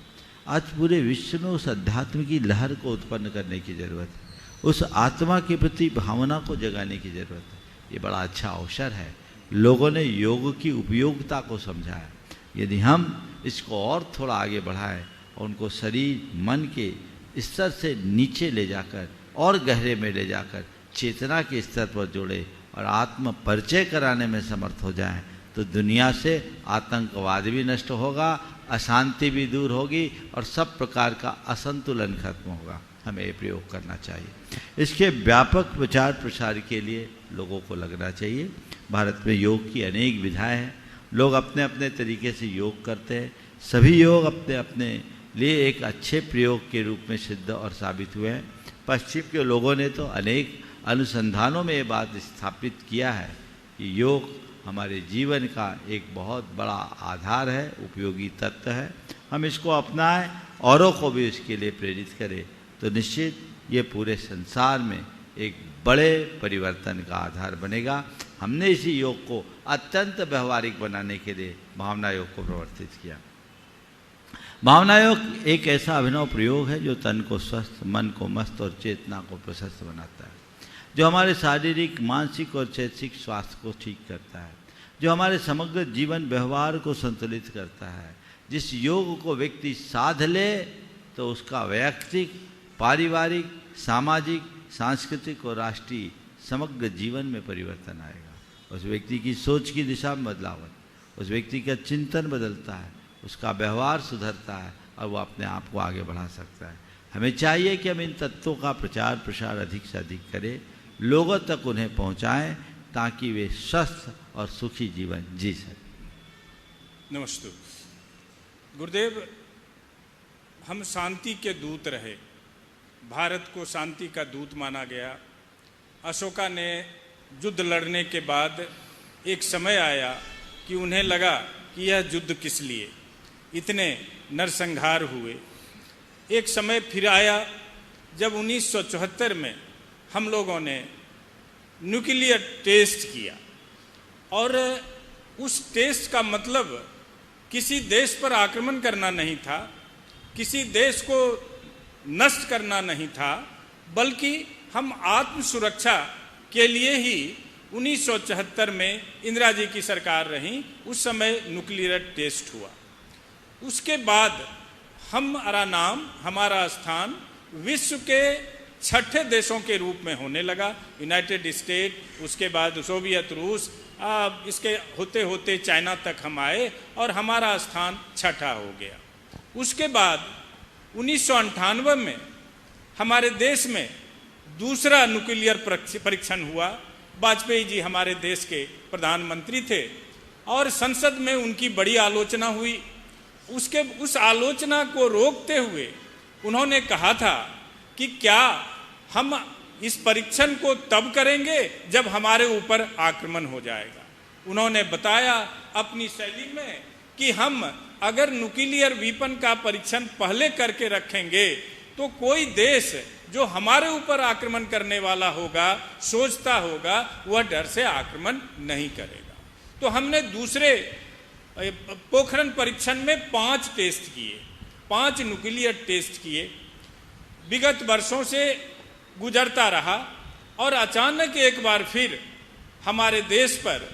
आज पूरे विश्व में उस अध्यात्म की लहर को उत्पन्न करने की ज़रूरत है, उस आत्मा के प्रति भावना को जगाने की ज़रूरत है। ये बड़ा अच्छा अवसर है। लोगों ने योग की उपयोगिता को समझा है। यदि हम इसको और थोड़ा आगे बढ़ाएं और उनको शरीर, मन के स्तर से नीचे ले जाकर और गहरे में ले जाकर चेतना के स्तर पर जोड़े और आत्म परिचय कराने में समर्थ हो जाएं, तो दुनिया से आतंकवाद भी नष्ट होगा, अशांति भी दूर होगी और सब प्रकार का असंतुलन खत्म होगा। हमें ये प्रयोग करना चाहिए। इसके व्यापक प्रचार प्रसार के लिए लोगों को लगना चाहिए। भारत में योग की अनेक विधाएं हैं। लोग अपने अपने तरीके से योग करते हैं। सभी योग अपने अपने लिए एक अच्छे प्रयोग के रूप में सिद्ध और साबित हुए हैं। पश्चिम के लोगों ने तो अनेक अनुसंधानों में ये बात स्थापित किया है कि योग हमारे जीवन का एक बहुत बड़ा आधार है, उपयोगी तत्व है। हम इसको अपनाएं, औरों को भी इसके लिए प्रेरित करें, तो निश्चित ये पूरे संसार में एक बड़े परिवर्तन का आधार बनेगा। हमने इसी योग को अत्यंत व्यवहारिक बनाने के लिए भावना योग को प्रवर्तित किया। भावना योग एक ऐसा अभिनव प्रयोग है जो तन को स्वस्थ, मन को मस्त और चेतना को प्रशस्त बनाता है, जो हमारे शारीरिक, मानसिक और चैतसिक स्वास्थ्य को ठीक करता है, जो हमारे समग्र जीवन व्यवहार को संतुलित करता है। जिस योग को व्यक्ति साध ले तो उसका वैयक्तिक, पारिवारिक, सामाजिक, सांस्कृतिक और राष्ट्रीय समग्र जीवन में परिवर्तन आएगा। उस व्यक्ति की सोच की दिशा में बदलाव, उस व्यक्ति का चिंतन बदलता है, उसका व्यवहार सुधरता है और वो अपने आप को आगे बढ़ा सकता है। हमें चाहिए कि हम इन तत्वों का प्रचार प्रसार अधिक से अधिक करें, लोगों तक उन्हें पहुंचाएं, ताकि वे स्वस्थ और सुखी जीवन जी सकें। नमस्ते गुरुदेव, हम शांति के दूत रहे, भारत को शांति का दूत माना गया। अशोका ने युद्ध लड़ने के बाद एक समय आया कि उन्हें लगा कि यह युद्ध किस लिए, इतने नरसंहार हुए। एक समय फिर आया जब 1974 में हम लोगों ने न्यूक्लियर टेस्ट किया, और उस टेस्ट का मतलब किसी देश पर आक्रमण करना नहीं था, किसी देश को नष्ट करना नहीं था, बल्कि हम आत्म सुरक्षा के लिए ही 1974 में इंदिरा जी की सरकार रही, उस समय न्यूक्लियर टेस्ट हुआ। उसके बाद हमारा नाम, हमारा स्थान विश्व के 6ठे देशों के रूप में होने लगा। यूनाइटेड स्टेट, उसके बाद सोवियत रूस, इसके होते होते चाइना तक हम आए और हमारा स्थान 6ठा हो गया। उसके बाद 1998 में हमारे देश में दूसरा न्यूक्लियर परीक्षण हुआ। वाजपेयी जी हमारे देश के प्रधानमंत्री थे और संसद में उनकी बड़ी आलोचना हुई। उस आलोचना को रोकते हुए उन्होंने कहा था कि क्या हम इस परीक्षण को तब करेंगे जब हमारे ऊपर आक्रमण हो जाएगा। उन्होंने बताया अपनी शैली में कि हम अगर न्यूक्लियर वीपन का परीक्षण पहले करके रखेंगे तो कोई देश जो हमारे ऊपर आक्रमण करने वाला होगा, सोचता होगा, वह डर से आक्रमण नहीं करेगा। तो हमने दूसरे पोखरण परीक्षण में 5 टेस्ट किए, 5 न्यूक्लियर टेस्ट किए। विगत वर्षों से गुजरता रहा और अचानक एक बार फिर हमारे देश पर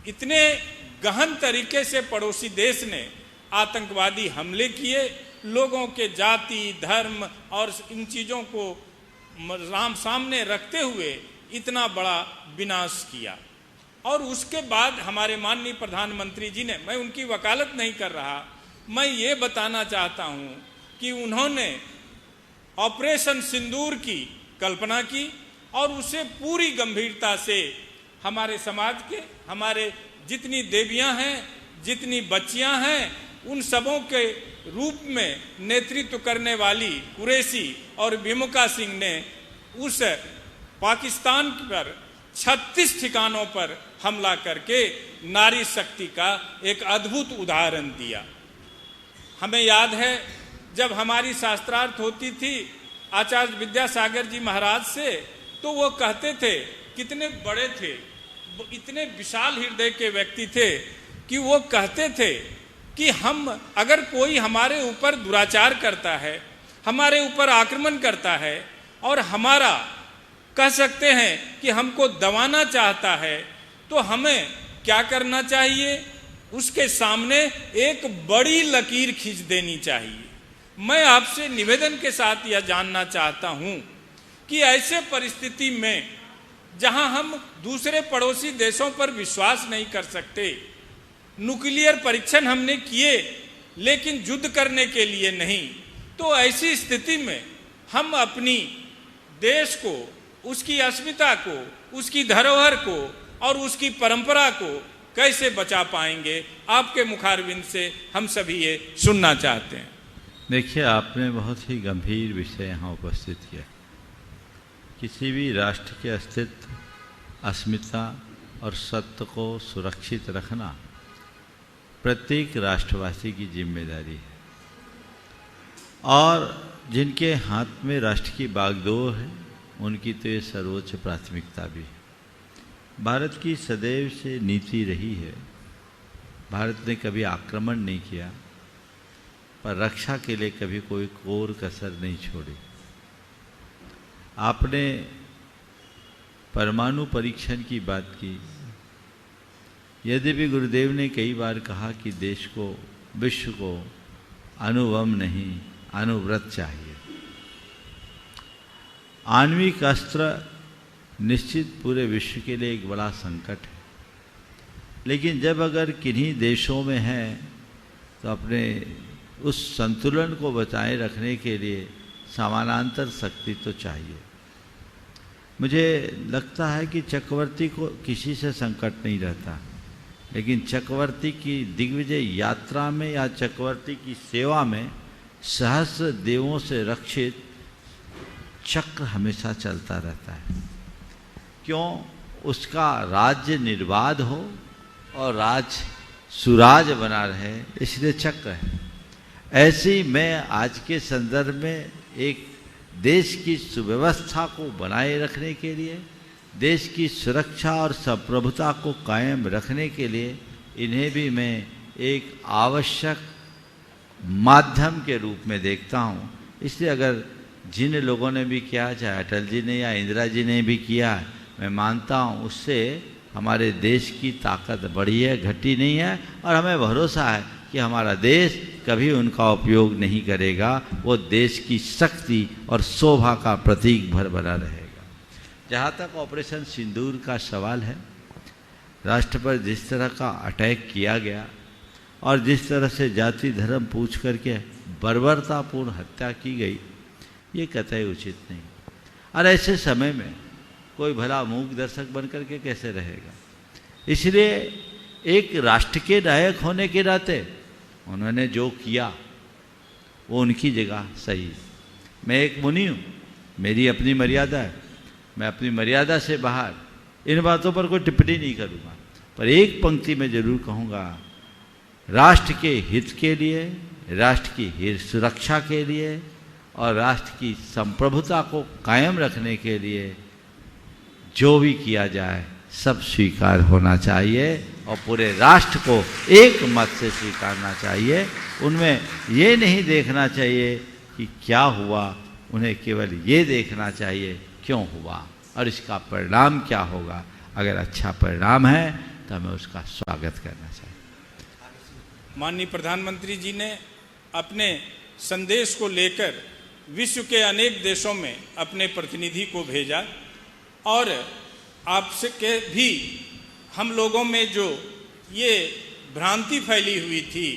इतने गहन तरीके से पड़ोसी देश ने आतंकवादी हमले किए, लोगों के जाति, धर्म और इन चीज़ों को सामने रखते हुए इतना बड़ा विनाश किया। और उसके बाद हमारे माननीय प्रधानमंत्री जी ने, मैं उनकी वकालत नहीं कर रहा, मैं ये बताना चाहता हूँ कि उन्होंने ऑपरेशन सिंदूर की कल्पना की और उसे पूरी गंभीरता से हमारे समाज के, हमारे जितनी देवियां हैं, जितनी बच्चियां हैं, उन सबों के रूप में नेतृत्व करने वाली कुरैशी और विमुका सिंह ने उस पाकिस्तान पर 36 ठिकानों पर हमला करके नारी शक्ति का एक अद्भुत उदाहरण दिया। हमें याद है जब हमारी शास्त्रार्थ होती थी आचार्य विद्यासागर जी महाराज से, तो वो कहते थे, कितने बड़े थे, इतने विशाल हृदय के व्यक्ति थे कि वो कहते थे कि हम, अगर कोई हमारे ऊपर दुराचार करता है, हमारे ऊपर आक्रमण करता है और हमारा कह सकते हैं कि हमको दबाना चाहता है, तो हमें क्या करना चाहिए? उसके सामने एक बड़ी लकीर खींच देनी चाहिए। मैं आपसे निवेदन के साथ यह जानना चाहता हूं कि ऐसे परिस्थिति में जहां हम दूसरे पड़ोसी देशों पर विश्वास नहीं कर सकते, न्यूक्लियर परीक्षण हमने किए लेकिन युद्ध करने के लिए नहीं, तो ऐसी स्थिति में हम अपनी देश को, उसकी अस्मिता को, उसकी धरोहर को और उसकी परंपरा को कैसे बचा पाएंगे? आपके मुखारविंद से हम सभी ये सुनना चाहते हैं। देखिए, आपने बहुत ही गंभीर विषय यहाँ उपस्थित किया। किसी भी राष्ट्र के अस्तित्व, अस्मिता, और सत्य को सुरक्षित रखना प्रत्येक राष्ट्रवासी की जिम्मेदारी है। और जिनके हाथ में राष्ट्र की बागडोर है उनकी तो ये सर्वोच्च प्राथमिकता भी है। भारत की सदैव से नीति रही है, भारत ने कभी आक्रमण नहीं किया, पर रक्षा के लिए कभी कोई कोर कसर नहीं छोड़ी। आपने परमाणु परीक्षण की बात की। यद्यपि गुरुदेव ने कई बार कहा कि देश को, विश्व को अणुबम नहीं अणुव्रत चाहिए। आणविक अस्त्र निश्चित पूरे विश्व के लिए एक बड़ा संकट है, लेकिन जब अगर किन्हीं देशों में है तो अपने उस संतुलन को बचाए रखने के लिए समानांतर शक्ति तो चाहिए। मुझे लगता है कि चक्रवर्ती को किसी से संकट नहीं रहता, लेकिन चक्रवर्ती की दिग्विजय यात्रा में या चक्रवर्ती की सेवा में सहस्र देवों से रक्षित चक्र हमेशा चलता रहता है। क्यों? उसका राज्य निर्बाध हो और राज सुराज बना रहे, इसलिए चक्र है। ऐसे ही मैं आज के संदर्भ में एक देश की सुव्यवस्था को बनाए रखने के लिए, देश की सुरक्षा और संप्रभुता को कायम रखने के लिए इन्हें भी मैं एक आवश्यक माध्यम के रूप में देखता हूँ। इसलिए अगर जिन लोगों ने भी किया, चाहे अटल जी ने या इंदिरा जी ने भी किया, मैं मानता हूँ उससे हमारे देश की ताकत बढ़ी है, घटी नहीं है। और हमें भरोसा है कि हमारा देश कभी उनका उपयोग नहीं करेगा, वो देश की शक्ति और शोभा का प्रतीक भर बना रहेगा। जहाँ तक ऑपरेशन सिंदूर का सवाल है, राष्ट्र पर जिस तरह का अटैक किया गया और जिस तरह से जाति धर्म पूछ करके बर्बरतापूर्ण हत्या की गई, ये कतई उचित नहीं। और ऐसे समय में कोई भला मूक दर्शक बन करके कैसे रहेगा? इसलिए एक राष्ट्र के नायक होने के नाते उन्होंने जो किया वो उनकी जगह सही है। मैं एक मुनि हूँ, मेरी अपनी मर्यादा है, मैं अपनी मर्यादा से बाहर इन बातों पर कोई टिप्पणी नहीं करूँगा। पर एक पंक्ति में जरूर कहूँगा, राष्ट्र के हित के लिए, राष्ट्र की सुरक्षा के लिए और राष्ट्र की संप्रभुता को कायम रखने के लिए जो भी किया जाए सब स्वीकार होना चाहिए और पूरे राष्ट्र को एक मत से स्वीकारना चाहिए। उनमें ये नहीं देखना चाहिए कि क्या हुआ, उन्हें केवल ये देखना चाहिए क्यों हुआ और इसका परिणाम क्या होगा। अगर अच्छा परिणाम है तो हमें उसका स्वागत करना चाहिए। माननीय प्रधानमंत्री जी ने अपने संदेश को लेकर विश्व के अनेक देशों में अपने प्रतिनिधि को भेजा और आपसे के भी हम लोगों में जो ये भ्रांति फैली हुई थी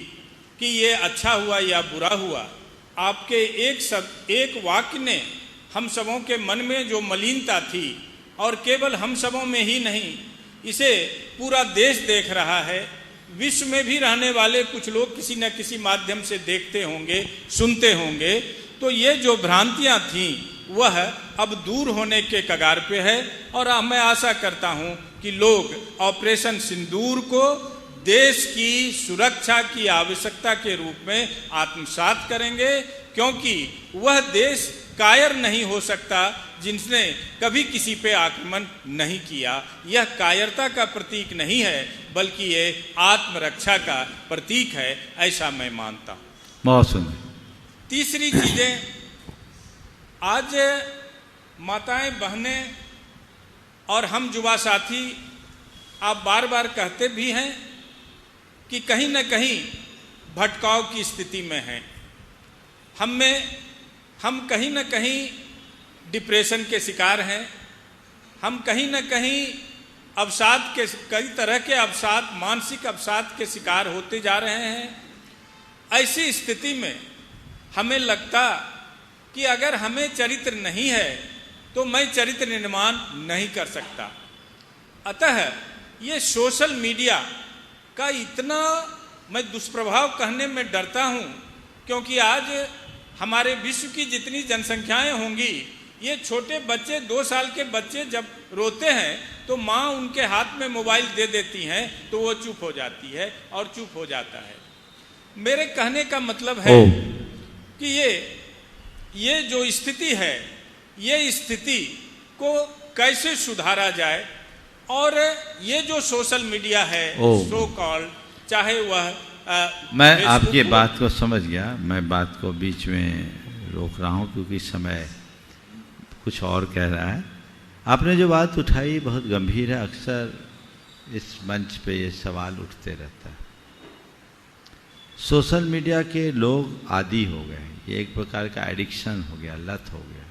कि ये अच्छा हुआ या बुरा हुआ, आपके एक वाक्य ने हम सबों के मन में जो मलिनता थी, और केवल हम सबों में ही नहीं, इसे पूरा देश देख रहा है, विश्व में भी रहने वाले कुछ लोग किसी न किसी माध्यम से देखते होंगे, सुनते होंगे। तो ये जो भ्रांतियां थीं वह अब दूर होने के कगार पे है और मैं आशा करता हूं कि लोग ऑपरेशन सिंदूर को देश की सुरक्षा की आवश्यकता के रूप में आत्मसात करेंगे, क्योंकि वह देश कायर नहीं हो सकता जिसने कभी किसी पे आक्रमण नहीं किया। यह कायरता का प्रतीक नहीं है, बल्कि ये आत्मरक्षा का प्रतीक है, ऐसा मैं मानता हूँ। बहुत सुंदर। तीसरी चीजें, आज माताएं, बहनें और हम युवा साथी आप बार बार कहते भी हैं कि कहीं न कहीं भटकाव की स्थिति में हैं। हम कहीं न कहीं डिप्रेशन के शिकार हैं, हम कहीं न कहीं अवसाद के, कई तरह के अवसाद, मानसिक अवसाद के शिकार होते जा रहे हैं। ऐसी स्थिति में हमें लगता कि अगर हमें चरित्र नहीं है तो मैं चरित्र निर्माण नहीं कर सकता। अतः ये सोशल मीडिया का इतना मैं दुष्प्रभाव कहने में डरता हूँ, क्योंकि आज हमारे विश्व की जितनी जनसंख्याएं होंगी ये छोटे बच्चे 2 साल के बच्चे जब रोते हैं तो माँ उनके हाथ में मोबाइल दे देती हैं तो वो चुप हो जाती है और चुप हो जाता है। मेरे कहने का मतलब है कि ये जो स्थिति है, ये स्थिति को कैसे सुधारा जाए, और ये जो सोशल मीडिया है सो कॉल्ड, चाहे वह मैं आपकी बात को समझ गया, मैं बात को बीच में रोक रहा हूँ क्योंकि समय कुछ और कह रहा है। आपने जो बात उठाई बहुत गंभीर है, अक्सर इस मंच पे ये सवाल उठते रहता है। सोशल मीडिया के लोग आदी हो गए, ये एक प्रकार का एडिक्शन हो गया, लत हो गया।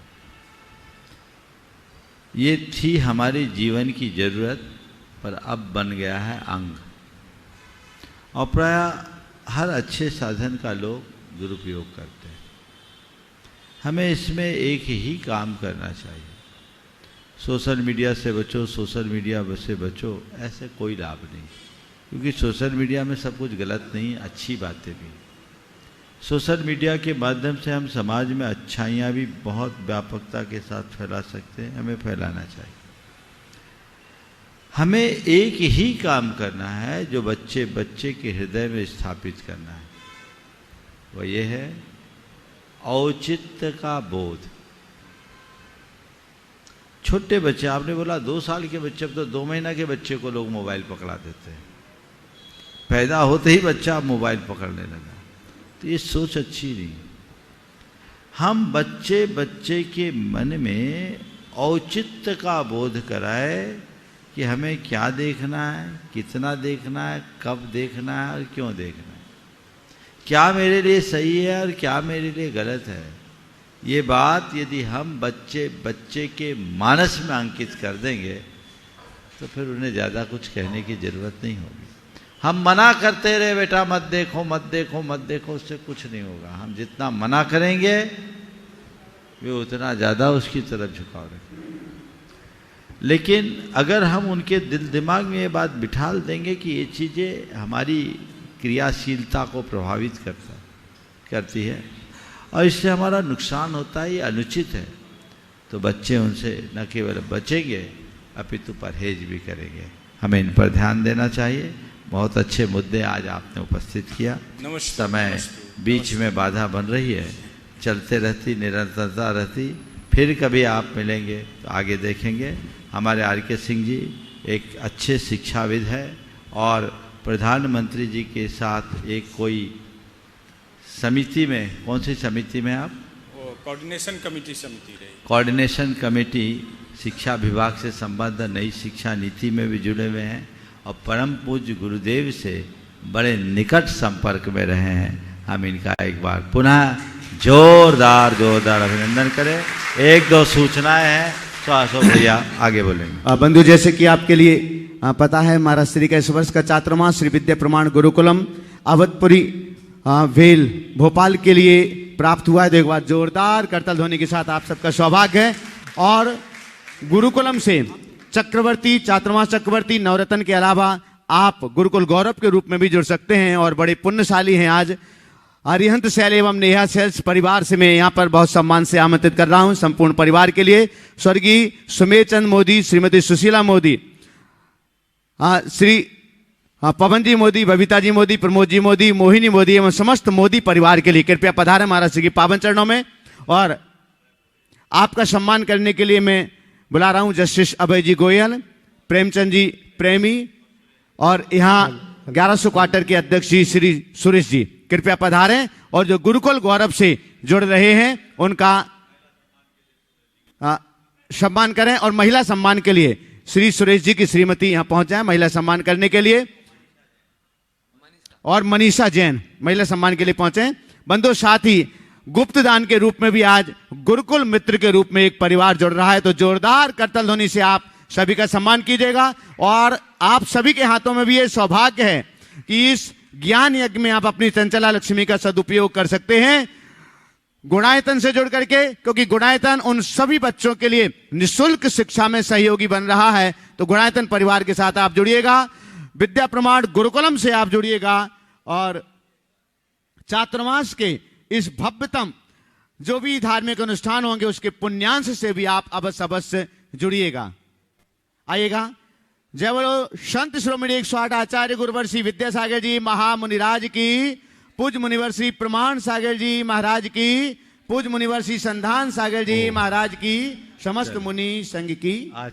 ये थी हमारे जीवन की जरूरत, पर अब बन गया है अंग, और प्रायः हर अच्छे साधन का लोग दुरुपयोग करते हैं। हमें इसमें एक ही काम करना चाहिए, सोशल मीडिया से बचो, सोशल मीडिया से बचो, ऐसे कोई लाभ नहीं, क्योंकि सोशल मीडिया में सब कुछ गलत नहीं, अच्छी बातें भी। सोशल मीडिया के माध्यम से हम समाज में अच्छाइयाँ भी बहुत व्यापकता के साथ फैला सकते हैं, हमें फैलाना चाहिए। हमें एक ही काम करना है जो बच्चे बच्चे के हृदय में स्थापित करना है, वह ये है औचित्य का बोध। छोटे बच्चे, आपने बोला 2 साल के बच्चे, अब तो 2 महीना के बच्चे को लोग मोबाइल पकड़ा देते हैं, पैदा होते ही बच्चा मोबाइल पकड़ने लगा, तो ये सोच अच्छी नहीं। हम बच्चे बच्चे के मन में औचित्य का बोध कराए कि हमें क्या देखना है, कितना देखना है, कब देखना है और क्यों देखना है, क्या मेरे लिए सही है और क्या मेरे लिए गलत है। ये बात यदि हम बच्चे बच्चे के मानस में अंकित कर देंगे तो फिर उन्हें ज़्यादा कुछ कहने की ज़रूरत नहीं होगी। हम मना करते रहे, बेटा मत देखो मत देखो मत देखो, उससे कुछ नहीं होगा। हम जितना मना करेंगे वे उतना ज़्यादा उसकी तरफ झुकाव रखेंगे। लेकिन अगर हम उनके दिल दिमाग में ये बात बिठाल देंगे कि ये चीज़ें हमारी क्रियाशीलता को प्रभावित करती है और इससे हमारा नुकसान होता है, ये अनुचित है, तो बच्चे उनसे न केवल बचेंगे अपितु परहेज भी करेंगे। हमें इन पर ध्यान देना चाहिए। बहुत अच्छे मुद्दे आज आपने उपस्थित किया। समय बीच में बाधा बन रही है, चलते रहती, निरंतरता रहती। फिर कभी आप मिलेंगे तो आगे देखेंगे। हमारे आर.के. सिंह जी एक अच्छे शिक्षाविद है और प्रधानमंत्री जी के साथ एक कोई समिति में, कौन सी समिति में आप? कोऑर्डिनेशन कमेटी समिति रही। कोऑर्डिनेशन कमेटी शिक्षा विभाग से संबद्ध नई शिक्षा नीति में भी जुड़े हुए हैं और परम पूज्य गुरुदेव से बड़े निकट संपर्क में रहे हैं। हम इनका एक बार पुनः जोरदार अभिनंदन करें। 1-2 सूचनाएं हैं तो अशोक भैया आगे बोलेंगे। बंधु, जैसे कि आपके लिए पता है, महाराज श्री का इस वर्ष का छात्रमास श्री विद्या प्रमाण गुरुकुलम अवधपुरी वेल भोपाल के लिए प्राप्त हुआ है। तो एक बार जोरदार करताल ध्वनि के साथ आप सबका सौभाग्य है। और गुरुकुलम से चक्रवर्ती, छात्रमास चक्रवर्ती, नवरत्न के अलावा आप गुरुकुल गौरव के रूप में भी जुड़ सकते हैं और बड़े पुण्यशाली हैं। आज अरिहंत शैल एवं नेहा सेल्स परिवार से मैं यहाँ पर बहुत सम्मान से आमंत्रित कर रहा हूँ संपूर्ण परिवार के लिए। स्वर्गीय सुमेर चंद मोदी, श्रीमती सुशीला मोदी, श्री पवन जी मोदी, बबीता जी मोदी, प्रमोद जी मोदी, मोहिनी मोदी एवं समस्त मोदी परिवार के लिए कृपया पधारें महाराज श्री के पावन चरणों में। और आपका सम्मान करने के लिए मैं बुला रहा हूं जस्टिस अभय जी गोयल, प्रेमचंद जी प्रेमी और यहाँ 1100 क्वार्टर के अध्यक्ष जी श्री सुरेश जी, कृपया पधारें। और जो गुरुकुल गौरव से जुड़ रहे हैं उनका सम्मान करें। और महिला सम्मान के लिए श्री सुरेश जी की श्रीमती यहाँ पहुंचे हैं महिला सम्मान करने के लिए, और मनीषा जैन महिला सम्मान के लिए पहुंचे। बंधु, साथ ही गुप्त दान के रूप में भी आज गुरुकुल मित्र के रूप में एक परिवार जुड़ रहा है। तो जोरदार करताल ध्वनि से आप सभी का सम्मान कीजिएगा। और आप सभी के हाथों में भी ये सौभाग्य है कि इस ज्ञान यज्ञ में आप अपनी चंचला लक्ष्मी का सदुपयोग कर सकते हैं गुणायतन से जुड़ करके, क्योंकि गुणायतन उन सभी बच्चों के लिए निःशुल्क शिक्षा में सहयोगी बन रहा है। तो गुणायतन परिवार के साथ आप जुड़िएगा, विद्या प्रमाण गुरुकुलम से आप जुड़िएगा और छात्रवास के इस भव्यतम जो भी धार्मिक अनुष्ठान होंगे उसके पुण्यांश से भी आप अवश्य अवश्य जुड़िएगा। आइएगा। जय बोलो संत शिरोमणि 108 आचार्य गुरुवर श्री विद्यासागर जी महामुनिराज की, पूज मुनिवर श्री प्रमाण सागर जी महाराज की, पूज मुनिवर श्री संधान सागर जी महाराज की, समस्त मुनि संघ की। आज